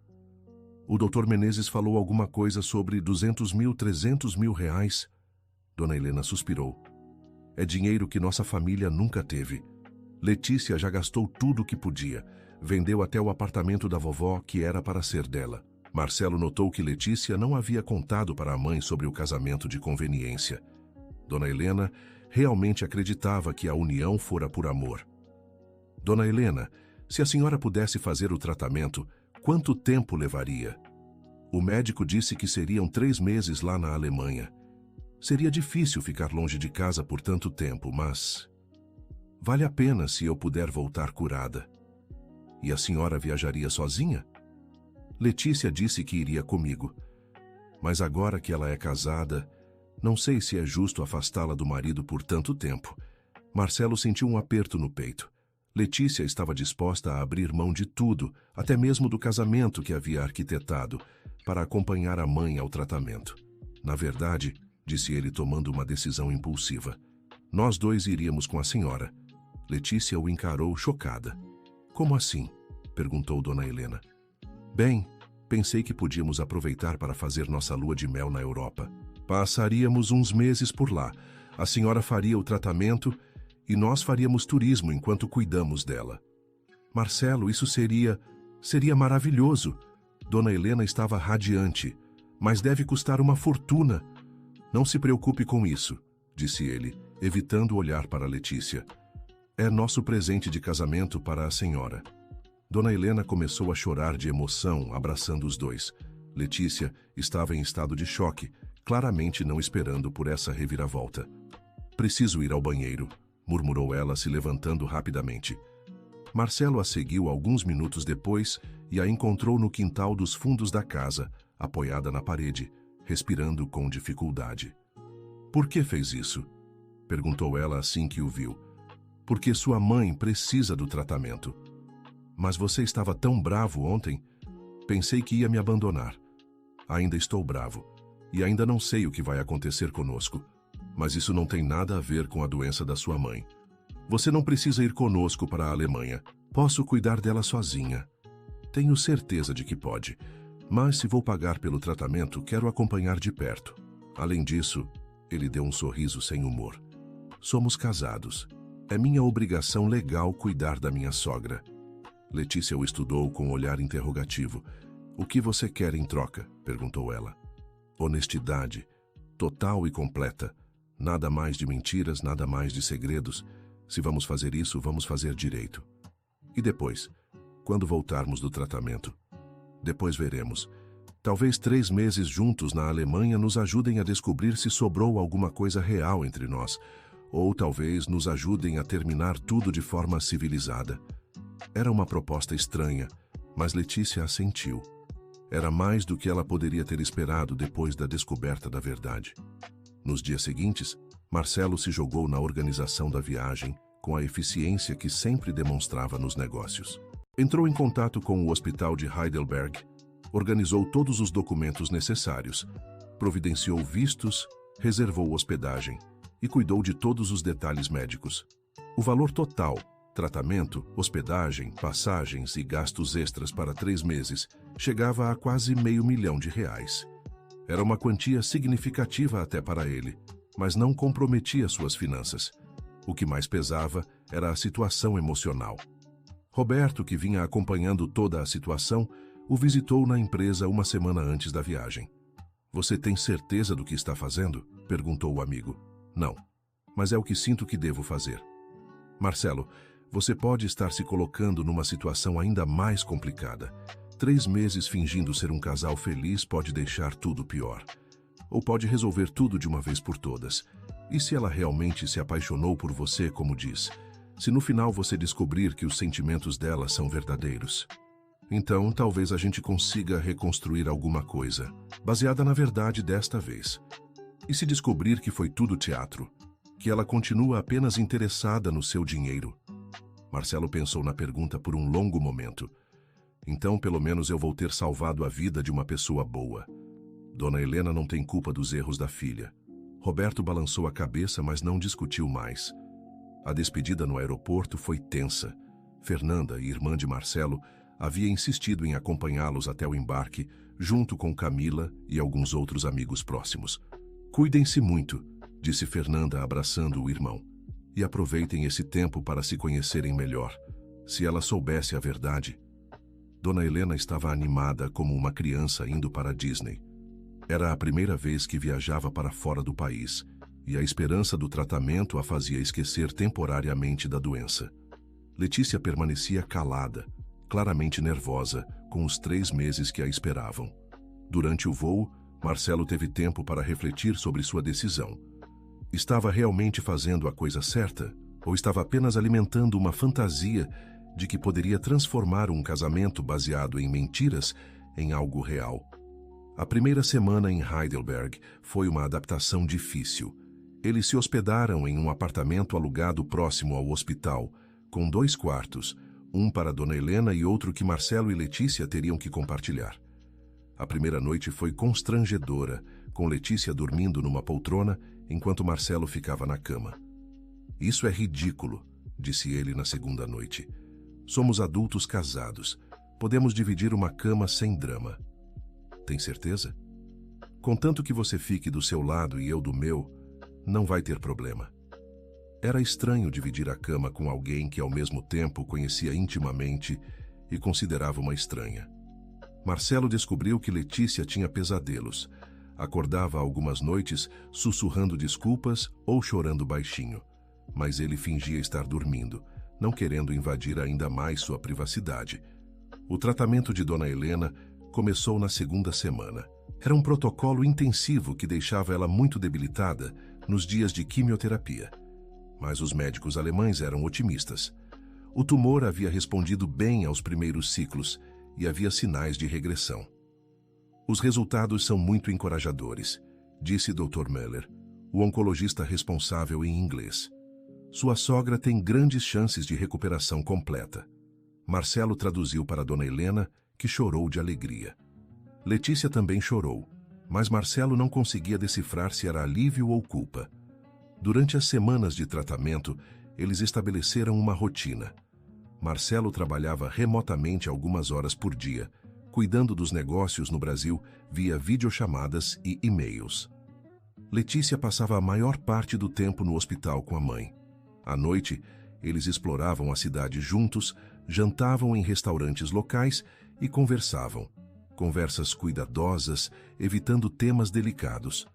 O Dr. Menezes falou alguma coisa sobre 200 mil, 300 mil reais. Dona Helena suspirou. É dinheiro que nossa família nunca teve. Letícia já gastou tudo o que podia. Vendeu até o apartamento da vovó, que era para ser dela. Marcelo notou que Letícia não havia contado para a mãe sobre o casamento de conveniência. Dona Helena realmente acreditava que a união fora por amor. Dona Helena, se a senhora pudesse fazer o tratamento, quanto tempo levaria? O médico disse que seriam 3 meses lá na Alemanha. Seria difícil ficar longe de casa por tanto tempo, mas vale a pena se eu puder voltar curada. E a senhora viajaria sozinha? Letícia disse que iria comigo. Mas agora que ela é casada, não sei se é justo afastá-la do marido por tanto tempo. Marcelo sentiu um aperto no peito. Letícia estava disposta a abrir mão de tudo, até mesmo do casamento que havia arquitetado, para acompanhar a mãe ao tratamento. Na verdade, disse ele tomando uma decisão impulsiva, nós dois iríamos com a senhora. Letícia o encarou chocada. Como assim? Perguntou Dona Helena. Bem, pensei que podíamos aproveitar para fazer nossa lua de mel na Europa. Passaríamos uns meses por lá. A senhora faria o tratamento e nós faríamos turismo enquanto cuidamos dela. Marcelo, isso seria maravilhoso. Dona Helena estava radiante. Mas deve custar uma fortuna. Não se preocupe com isso, disse ele, evitando olhar para Letícia. É nosso presente de casamento para a senhora. Dona Helena começou a chorar de emoção, abraçando os dois. Letícia estava em estado de choque, claramente não esperando por essa reviravolta. Preciso ir ao banheiro, murmurou ela, se levantando rapidamente. Marcelo a seguiu alguns minutos depois e a encontrou no quintal dos fundos da casa, apoiada na parede, respirando com dificuldade. Por que fez isso? Perguntou ela assim que o viu. Porque sua mãe precisa do tratamento. Mas você estava tão bravo ontem? Pensei que ia me abandonar. Ainda estou bravo. E ainda não sei o que vai acontecer conosco. Mas isso não tem nada a ver com a doença da sua mãe. Você não precisa ir conosco para a Alemanha. Posso cuidar dela sozinha. Tenho certeza de que pode. Mas se vou pagar pelo tratamento, quero acompanhar de perto. Além disso, ele deu um sorriso sem humor. Somos casados. É minha obrigação legal cuidar da minha sogra. Letícia o estudou com um olhar interrogativo. O que você quer em troca? Perguntou ela. Honestidade, total e completa. Nada mais de mentiras, nada mais de segredos. Se vamos fazer isso, vamos fazer direito. E depois? Quando voltarmos do tratamento? Depois veremos. Talvez 3 meses juntos na Alemanha nos ajudem a descobrir se sobrou alguma coisa real entre nós. Ou talvez nos ajudem a terminar tudo de forma civilizada. Era uma proposta estranha, mas Letícia assentiu. Era mais do que ela poderia ter esperado depois da descoberta da verdade. Nos dias seguintes, Marcelo se jogou na organização da viagem com a eficiência que sempre demonstrava nos negócios. Entrou em contato com o hospital de Heidelberg, organizou todos os documentos necessários, providenciou vistos, reservou hospedagem e cuidou de todos os detalhes médicos. O valor total, tratamento, hospedagem, passagens e gastos extras para 3 meses, chegava a quase R$ 500.000. Era uma quantia significativa até para ele, mas não comprometia suas finanças. O que mais pesava era a situação emocional. Roberto, que vinha acompanhando toda a situação, o visitou na empresa uma semana antes da viagem. "Você tem certeza do que está fazendo?" perguntou o amigo. "Não, mas é o que sinto que devo fazer." "Marcelo, você pode estar se colocando numa situação ainda mais complicada. 3 meses fingindo ser um casal feliz pode deixar tudo pior. Ou pode resolver tudo de uma vez por todas. E se ela realmente se apaixonou por você, como diz? Se no final você descobrir que os sentimentos dela são verdadeiros? Então, talvez a gente consiga reconstruir alguma coisa, baseada na verdade desta vez. E se descobrir que foi tudo teatro? Que ela continua apenas interessada no seu dinheiro?" Marcelo pensou na pergunta por um longo momento. "Então, pelo menos eu vou ter salvado a vida de uma pessoa boa. Dona Helena não tem culpa dos erros da filha." Roberto balançou a cabeça, mas não discutiu mais. A despedida no aeroporto foi tensa. Fernanda, irmã de Marcelo, havia insistido em acompanhá-los até o embarque, junto com Camila e alguns outros amigos próximos. "Cuidem-se muito", disse Fernanda, abraçando o irmão. "E aproveitem esse tempo para se conhecerem melhor. Se ela soubesse a verdade..." Dona Helena estava animada como uma criança indo para a Disney. Era a primeira vez que viajava para fora do país, e a esperança do tratamento a fazia esquecer temporariamente da doença. Letícia permanecia calada, claramente nervosa, com os 3 meses que a esperavam. Durante o voo, Marcelo teve tempo para refletir sobre sua decisão. Estava realmente fazendo a coisa certa? Ou estava apenas alimentando uma fantasia de que poderia transformar um casamento baseado em mentiras em algo real? A primeira semana em Heidelberg foi uma adaptação difícil. Eles se hospedaram em um apartamento alugado próximo ao hospital, com 2 quartos, um para Dona Helena e outro que Marcelo e Letícia teriam que compartilhar. A primeira noite foi constrangedora, com Letícia dormindo numa poltrona enquanto Marcelo ficava na cama. "Isso é ridículo", disse ele na segunda noite. "Somos adultos casados. Podemos dividir uma cama sem drama." "Tem certeza?" "Contanto que você fique do seu lado e eu do meu, não vai ter problema." Era estranho dividir a cama com alguém que ao mesmo tempo conhecia intimamente e considerava uma estranha. Marcelo descobriu que Letícia tinha pesadelos. Acordava algumas noites sussurrando desculpas ou chorando baixinho, mas ele fingia estar dormindo, não querendo invadir ainda mais sua privacidade. O tratamento de Dona Helena começou na segunda semana. Era um protocolo intensivo que deixava ela muito debilitada nos dias de quimioterapia. Mas os médicos alemães eram otimistas. O tumor havia respondido bem aos primeiros ciclos e havia sinais de regressão. "Os resultados são muito encorajadores", disse Dr. Müller, o oncologista responsável em inglês. "Sua sogra tem grandes chances de recuperação completa." Marcelo traduziu para Dona Helena, que chorou de alegria. Letícia também chorou, mas Marcelo não conseguia decifrar se era alívio ou culpa. Durante as semanas de tratamento, eles estabeleceram uma rotina. Marcelo trabalhava remotamente algumas horas por dia, cuidando dos negócios no Brasil via videochamadas e e-mails. Letícia passava a maior parte do tempo no hospital com a mãe. À noite, eles exploravam a cidade juntos, jantavam em restaurantes locais e conversavam. Conversas cuidadosas, evitando temas delicados.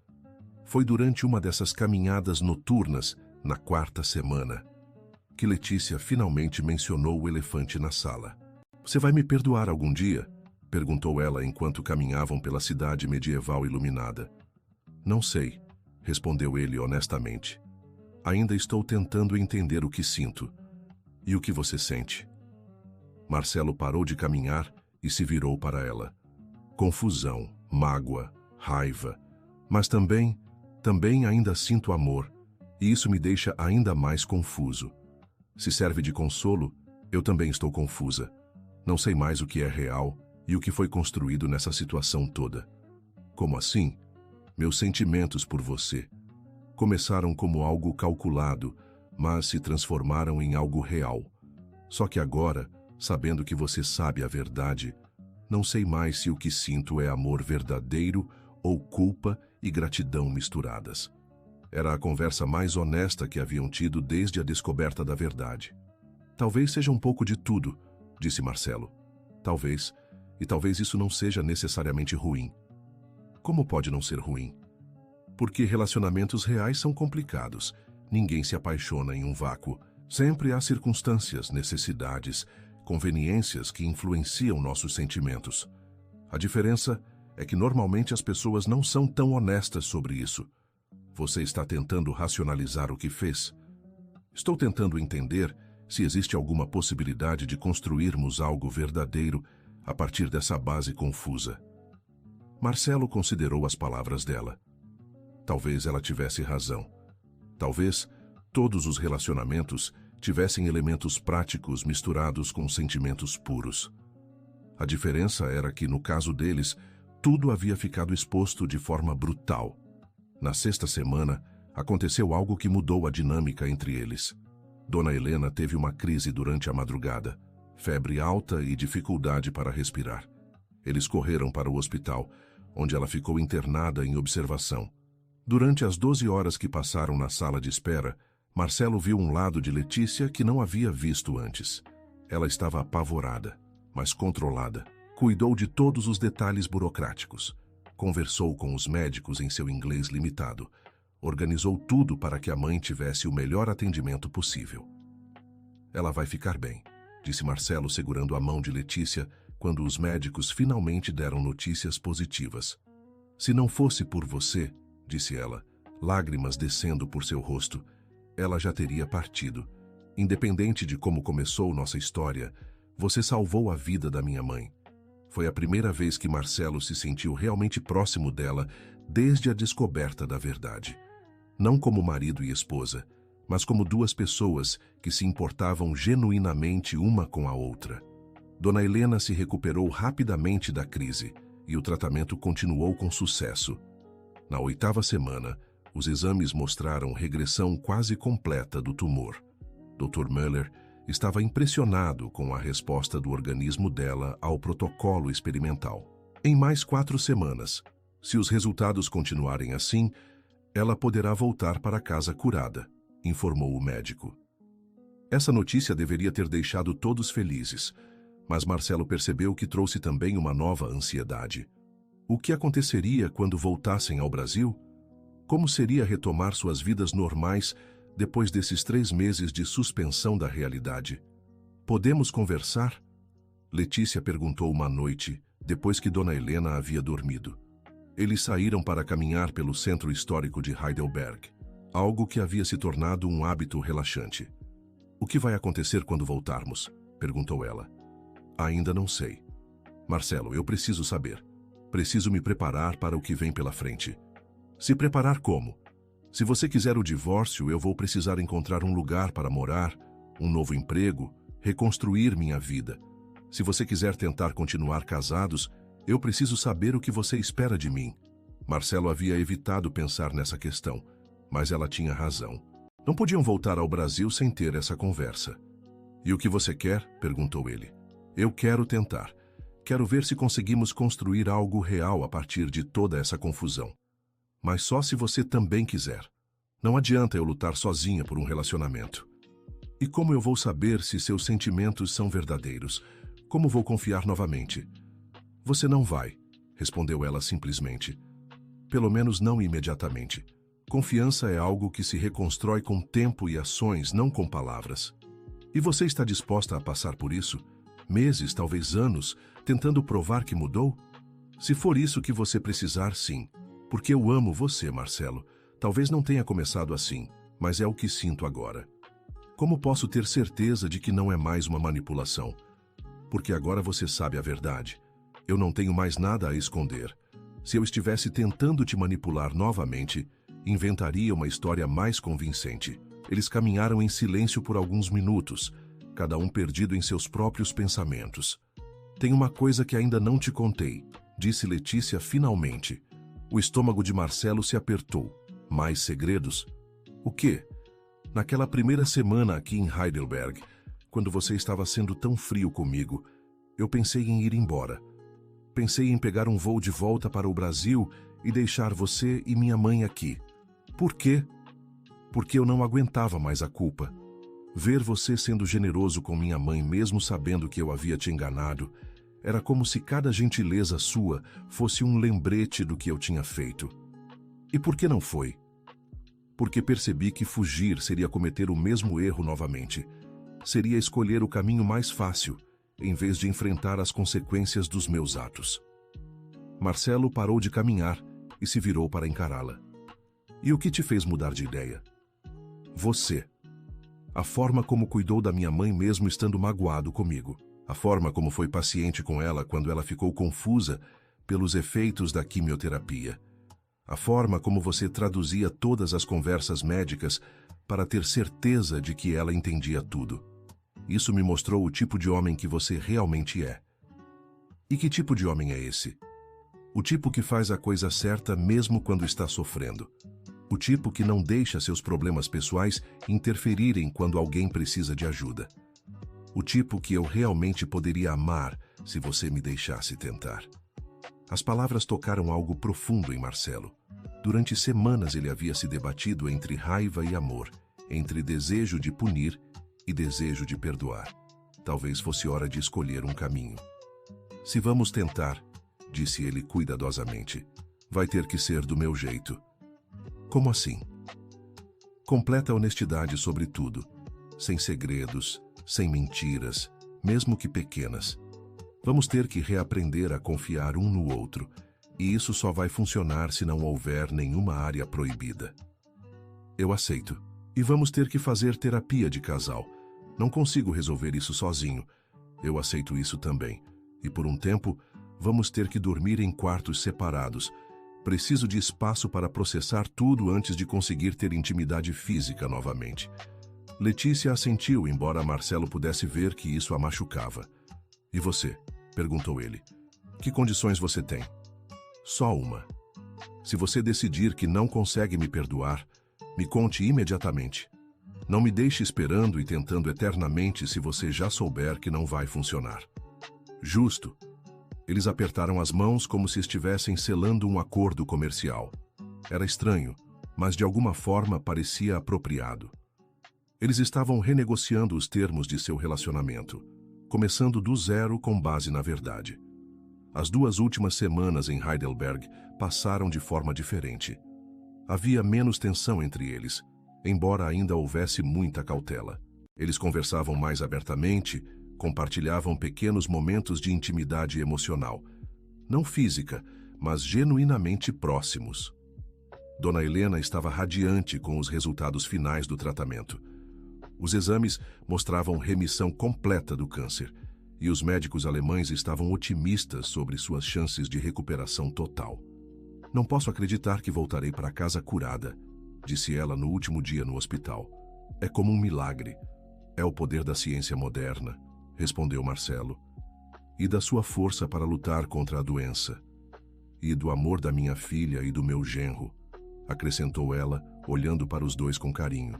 Foi durante uma dessas caminhadas noturnas, na 4ª semana, que Letícia finalmente mencionou o elefante na sala. "Você vai me perdoar algum dia?" perguntou ela enquanto caminhavam pela cidade medieval iluminada. "Não sei", respondeu ele honestamente. "Ainda estou tentando entender o que sinto." "E o que você sente?" Marcelo parou de caminhar e se virou para ela. "Confusão, mágoa, raiva, mas também ainda sinto amor, e isso me deixa ainda mais confuso. Se serve de consolo, eu também estou confusa. Não sei mais o que é real e o que foi construído nessa situação toda. Como assim? Meus sentimentos por você começaram como algo calculado, mas se transformaram em algo real. Só que agora, sabendo que você sabe a verdade, não sei mais se o que sinto é amor verdadeiro ou culpa e gratidão misturadas. Era a conversa mais honesta que haviam tido desde a descoberta da verdade. Talvez seja um pouco de tudo, disse Marcelo. Talvez, e talvez isso não seja necessariamente ruim. Como pode não ser ruim? Porque relacionamentos reais são complicados. Ninguém se apaixona em um vácuo. Sempre há circunstâncias, necessidades, conveniências que influenciam nossos sentimentos. A diferença é que normalmente as pessoas não são tão honestas sobre isso. Você está tentando racionalizar o que fez? Estou tentando entender se existe alguma possibilidade de construirmos algo verdadeiro a partir dessa base confusa. Marcelo considerou as palavras dela. Talvez ela tivesse razão. Talvez todos os relacionamentos tivessem elementos práticos misturados com sentimentos puros. A diferença era que, no caso deles, tudo havia ficado exposto de forma brutal. Na sexta semana, aconteceu algo que mudou a dinâmica entre eles. Dona Helena teve uma crise durante a madrugada, febre alta e dificuldade para respirar. Eles correram para o hospital, onde ela ficou internada em observação. Durante as 12 horas que passaram na sala de espera, Marcelo viu um lado de Letícia que não havia visto antes. Ela estava apavorada, mas controlada. Cuidou de todos os detalhes burocráticos. Conversou com os médicos em seu inglês limitado. Organizou tudo para que a mãe tivesse o melhor atendimento possível. Ela vai ficar bem, disse Marcelo segurando a mão de Letícia quando os médicos finalmente deram notícias positivas. Se não fosse por você, disse ela, lágrimas descendo por seu rosto, ela já teria partido. Independente de como começou nossa história, você salvou a vida da minha mãe. Foi a primeira vez que Marcelo se sentiu realmente próximo dela desde a descoberta da verdade. Não como marido e esposa, mas como duas pessoas que se importavam genuinamente uma com a outra. Dona Helena se recuperou rapidamente da crise e o tratamento continuou com sucesso. Na 8ª semana, os exames mostraram regressão quase completa do tumor. Dr. Müller estava impressionado com a resposta do organismo dela ao protocolo experimental. Em mais 4 semanas, se os resultados continuarem assim, ela poderá voltar para casa curada, informou o médico. Essa notícia deveria ter deixado todos felizes, mas Marcelo percebeu que trouxe também uma nova ansiedade. O que aconteceria quando voltassem ao Brasil? Como seria retomar suas vidas normais depois desses 3 meses de suspensão da realidade? Podemos conversar? Letícia perguntou uma noite, depois que Dona Helena havia dormido. Eles saíram para caminhar pelo centro histórico de Heidelberg, algo que havia se tornado um hábito relaxante. O que vai acontecer quando voltarmos? Perguntou ela. Ainda não sei. Marcelo, eu preciso saber. Preciso me preparar para o que vem pela frente. Se preparar como? Se você quiser o divórcio, eu vou precisar encontrar um lugar para morar, um novo emprego, reconstruir minha vida. Se você quiser tentar continuar casados, eu preciso saber o que você espera de mim. Marcelo havia evitado pensar nessa questão, mas ela tinha razão. Não podiam voltar ao Brasil sem ter essa conversa. E o que você quer? Perguntou ele. Eu quero tentar. Quero ver se conseguimos construir algo real a partir de toda essa confusão. Mas só se você também quiser. Não adianta eu lutar sozinha por um relacionamento. E como eu vou saber se seus sentimentos são verdadeiros? Como vou confiar novamente? Você não vai, respondeu ela simplesmente. Pelo menos não imediatamente. Confiança é algo que se reconstrói com tempo e ações, não com palavras. E você está disposta a passar por isso? Meses, talvez anos, tentando provar que mudou? Se for isso que você precisar, sim. Porque eu amo você, Marcelo. Talvez não tenha começado assim, mas é o que sinto agora. Como posso ter certeza de que não é mais uma manipulação? Porque agora você sabe a verdade. Eu não tenho mais nada a esconder. Se eu estivesse tentando te manipular novamente, inventaria uma história mais convincente. Eles caminharam em silêncio por alguns minutos, cada um perdido em seus próprios pensamentos. Tem uma coisa que ainda não te contei, disse Letícia finalmente. O estômago de Marcelo se apertou. Mais segredos? O quê? Naquela primeira semana aqui em Heidelberg, quando você estava sendo tão frio comigo, eu pensei em ir embora. Pensei em pegar um voo de volta para o Brasil e deixar você e minha mãe aqui. Por quê? Porque eu não aguentava mais a culpa. Ver você sendo generoso com minha mãe, mesmo sabendo que eu havia te enganado, era como se cada gentileza sua fosse um lembrete do que eu tinha feito. E por que não foi? Porque percebi que fugir seria cometer o mesmo erro novamente. Seria escolher o caminho mais fácil, em vez de enfrentar as consequências dos meus atos. Marcelo parou de caminhar e se virou para encará-la. E o que te fez mudar de ideia? Você. A forma como cuidou da minha mãe mesmo estando magoado comigo. A forma como foi paciente com ela quando ela ficou confusa pelos efeitos da quimioterapia. A forma como você traduzia todas as conversas médicas para ter certeza de que ela entendia tudo. Isso me mostrou o tipo de homem que você realmente é. E que tipo de homem é esse? O tipo que faz a coisa certa mesmo quando está sofrendo. O tipo que não deixa seus problemas pessoais interferirem quando alguém precisa de ajuda. O tipo que eu realmente poderia amar se você me deixasse tentar. As palavras tocaram algo profundo em Marcelo. Durante semanas ele havia se debatido entre raiva e amor, entre desejo de punir e desejo de perdoar. Talvez fosse hora de escolher um caminho. Se vamos tentar, disse ele cuidadosamente, vai ter que ser do meu jeito. Como assim? Completa honestidade sobre tudo, sem segredos, sem mentiras, mesmo que pequenas. Vamos ter que reaprender a confiar um no outro, e isso só vai funcionar se não houver nenhuma área proibida. Eu aceito. E vamos ter que fazer terapia de casal. Não consigo resolver isso sozinho. Eu aceito isso também. E por um tempo, vamos ter que dormir em quartos separados. Preciso de espaço para processar tudo antes de conseguir ter intimidade física novamente. Letícia assentiu, embora Marcelo pudesse ver que isso a machucava. E você? Perguntou ele. Que condições você tem? Só uma. Se você decidir que não consegue me perdoar, me conte imediatamente. Não me deixe esperando e tentando eternamente se você já souber que não vai funcionar. Justo. Eles apertaram as mãos como se estivessem selando um acordo comercial. Era estranho, mas de alguma forma parecia apropriado. Eles estavam renegociando os termos de seu relacionamento, começando do zero com base na verdade. As 2 últimas semanas em Heidelberg passaram de forma diferente. Havia menos tensão entre eles, embora ainda houvesse muita cautela. Eles conversavam mais abertamente, compartilhavam pequenos momentos de intimidade emocional. Não física, mas genuinamente próximos. Dona Helena estava radiante com os resultados finais do tratamento. Os exames mostravam remissão completa do câncer, e os médicos alemães estavam otimistas sobre suas chances de recuperação total. Não posso acreditar que voltarei para casa curada, disse ela no último dia no hospital. É como um milagre. É o poder da ciência moderna, respondeu Marcelo, e da sua força para lutar contra a doença. E do amor da minha filha e do meu genro, acrescentou ela, olhando para os dois com carinho.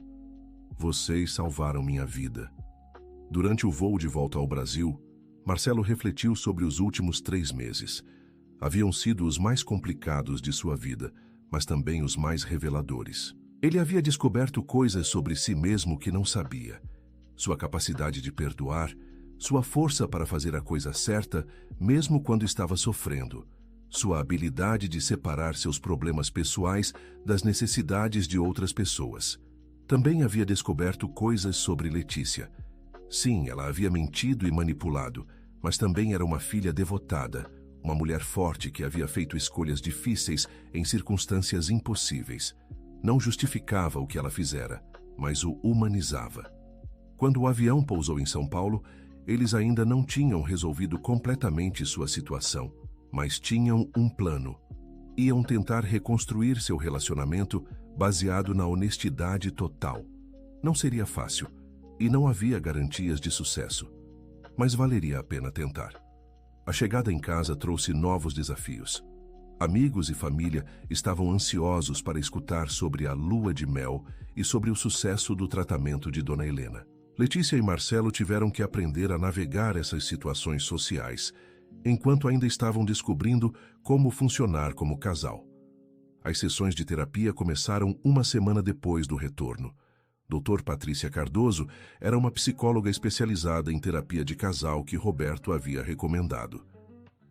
Vocês salvaram minha vida. Durante o voo de volta ao Brasil, Marcelo refletiu sobre os últimos 3 meses. Haviam sido os mais complicados de sua vida, mas também os mais reveladores. Ele havia descoberto coisas sobre si mesmo que não sabia. Sua capacidade de perdoar, sua força para fazer a coisa certa, mesmo quando estava sofrendo, sua habilidade de separar seus problemas pessoais das necessidades de outras pessoas. Também havia descoberto coisas sobre Letícia. Sim, ela havia mentido e manipulado, mas também era uma filha devotada, uma mulher forte que havia feito escolhas difíceis em circunstâncias impossíveis. Não justificava o que ela fizera, mas o humanizava. Quando o avião pousou em São Paulo, eles ainda não tinham resolvido completamente sua situação, mas tinham um plano. Iam tentar reconstruir seu relacionamento baseado na honestidade total. Não seria fácil, e não havia garantias de sucesso, mas valeria a pena tentar. A chegada em casa trouxe novos desafios. Amigos e família estavam ansiosos para escutar sobre a lua de mel e sobre o sucesso do tratamento de Dona Helena. Letícia e Marcelo tiveram que aprender a navegar essas situações sociais, enquanto ainda estavam descobrindo como funcionar como casal. As sessões de terapia começaram uma semana depois do retorno. Dr. Patrícia Cardoso era uma psicóloga especializada em terapia de casal que Roberto havia recomendado.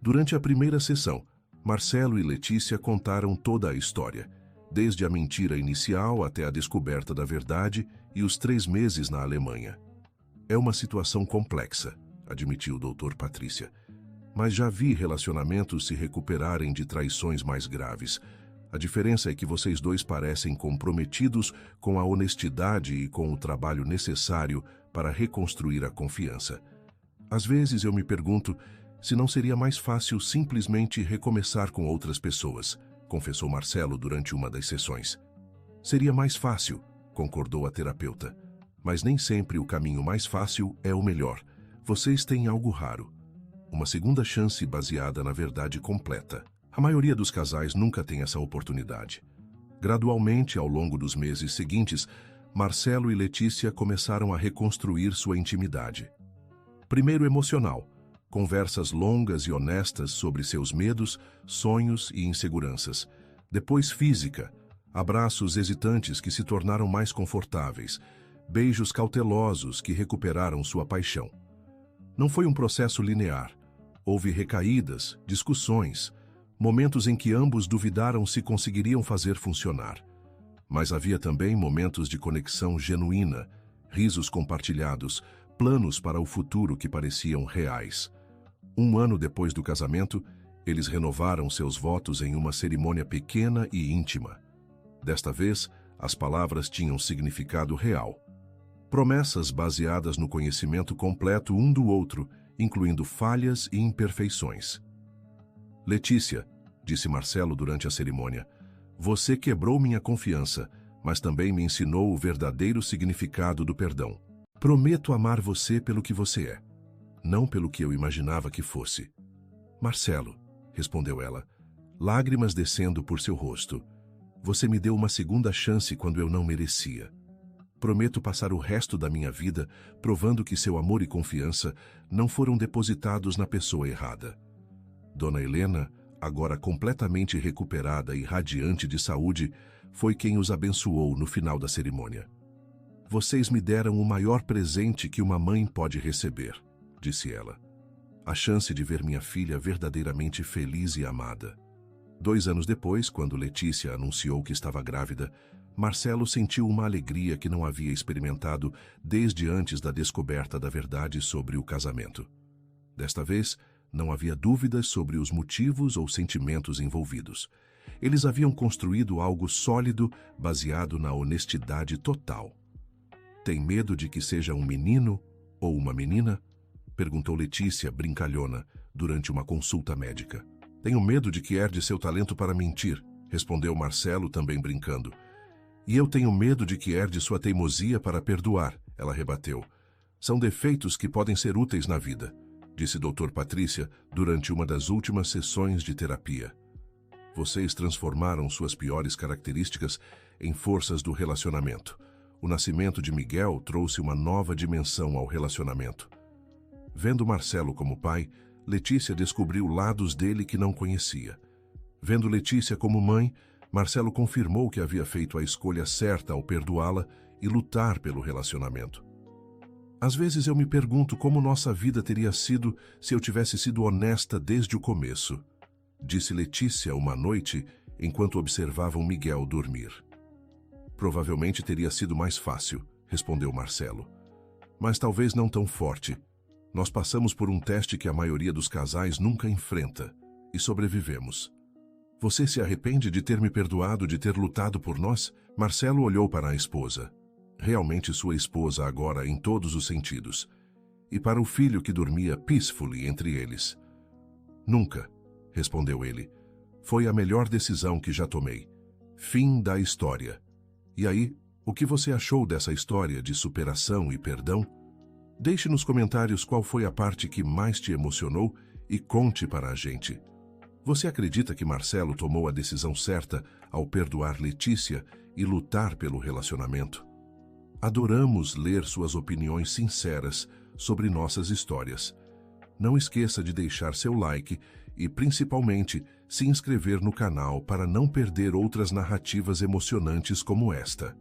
Durante a primeira sessão, Marcelo e Letícia contaram toda a história, desde a mentira inicial até a descoberta da verdade e os 3 meses na Alemanha. É uma situação complexa, admitiu Dr. Patrícia, mas já vi relacionamentos se recuperarem de traições mais graves. A diferença é que vocês dois parecem comprometidos com a honestidade e com o trabalho necessário para reconstruir a confiança. Às vezes eu me pergunto se não seria mais fácil simplesmente recomeçar com outras pessoas, confessou Marcelo durante uma das sessões. Seria mais fácil, concordou a terapeuta. Mas nem sempre o caminho mais fácil é o melhor. Vocês têm algo raro. Uma segunda chance baseada na verdade completa. A maioria dos casais nunca tem essa oportunidade. Gradualmente, ao longo dos meses seguintes, Marcelo e Letícia começaram a reconstruir sua intimidade. Primeiro emocional, conversas longas e honestas sobre seus medos, sonhos e inseguranças. Depois física, abraços hesitantes que se tornaram mais confortáveis, beijos cautelosos que recuperaram sua paixão. Não foi um processo linear. Houve recaídas, discussões, momentos em que ambos duvidaram se conseguiriam fazer funcionar. Mas havia também momentos de conexão genuína, risos compartilhados, planos para o futuro que pareciam reais. 1 ano depois do casamento, eles renovaram seus votos em uma cerimônia pequena e íntima. Desta vez, as palavras tinham significado real. Promessas baseadas no conhecimento completo um do outro, incluindo falhas e imperfeições. Letícia, disse Marcelo durante a cerimônia, você quebrou minha confiança, mas também me ensinou o verdadeiro significado do perdão. Prometo amar você pelo que você é, não pelo que eu imaginava que fosse. Marcelo, respondeu ela, lágrimas descendo por seu rosto. Você me deu uma segunda chance quando eu não merecia. Prometo passar o resto da minha vida provando que seu amor e confiança não foram depositados na pessoa errada. Dona Helena, agora completamente recuperada e radiante de saúde, foi quem os abençoou no final da cerimônia. Vocês me deram o maior presente que uma mãe pode receber, disse ela. A chance de ver minha filha verdadeiramente feliz e amada. 2 anos depois, quando Letícia anunciou que estava grávida, Marcelo sentiu uma alegria que não havia experimentado desde antes da descoberta da verdade sobre o casamento. Desta vez, não havia dúvidas sobre os motivos ou sentimentos envolvidos. Eles haviam construído algo sólido baseado na honestidade total. Tem medo de que seja um menino ou uma menina? Perguntou Letícia, brincalhona, durante uma consulta médica. Tenho medo de que herde seu talento para mentir, respondeu Marcelo, também brincando. E eu tenho medo de que herde sua teimosia para perdoar, ela rebateu. São defeitos que podem ser úteis na vida, disse Dr. Patrícia durante uma das últimas sessões de terapia. Vocês transformaram suas piores características em forças do relacionamento. O nascimento de Miguel trouxe uma nova dimensão ao relacionamento. Vendo Marcelo como pai, Letícia descobriu lados dele que não conhecia. Vendo Letícia como mãe, Marcelo confirmou que havia feito a escolha certa ao perdoá-la e lutar pelo relacionamento. Às vezes eu me pergunto como nossa vida teria sido se eu tivesse sido honesta desde o começo, disse Letícia uma noite enquanto observavam Miguel dormir. Provavelmente teria sido mais fácil, respondeu Marcelo. Mas talvez não tão forte. Nós passamos por um teste que a maioria dos casais nunca enfrenta e sobrevivemos. Você se arrepende de ter me perdoado, de ter lutado por nós? Marcelo olhou para a esposa. Realmente sua esposa agora em todos os sentidos. E para o filho que dormia peacefully entre eles. Nunca, respondeu ele. Foi a melhor decisão que já tomei. Fim da história. E aí, o que você achou dessa história de superação e perdão? Deixe nos comentários qual foi a parte que mais te emocionou e conte para a gente. Você acredita que Marcelo tomou a decisão certa ao perdoar Letícia e lutar pelo relacionamento? Adoramos ler suas opiniões sinceras sobre nossas histórias. Não esqueça de deixar seu like e, principalmente, se inscrever no canal para não perder outras narrativas emocionantes como esta.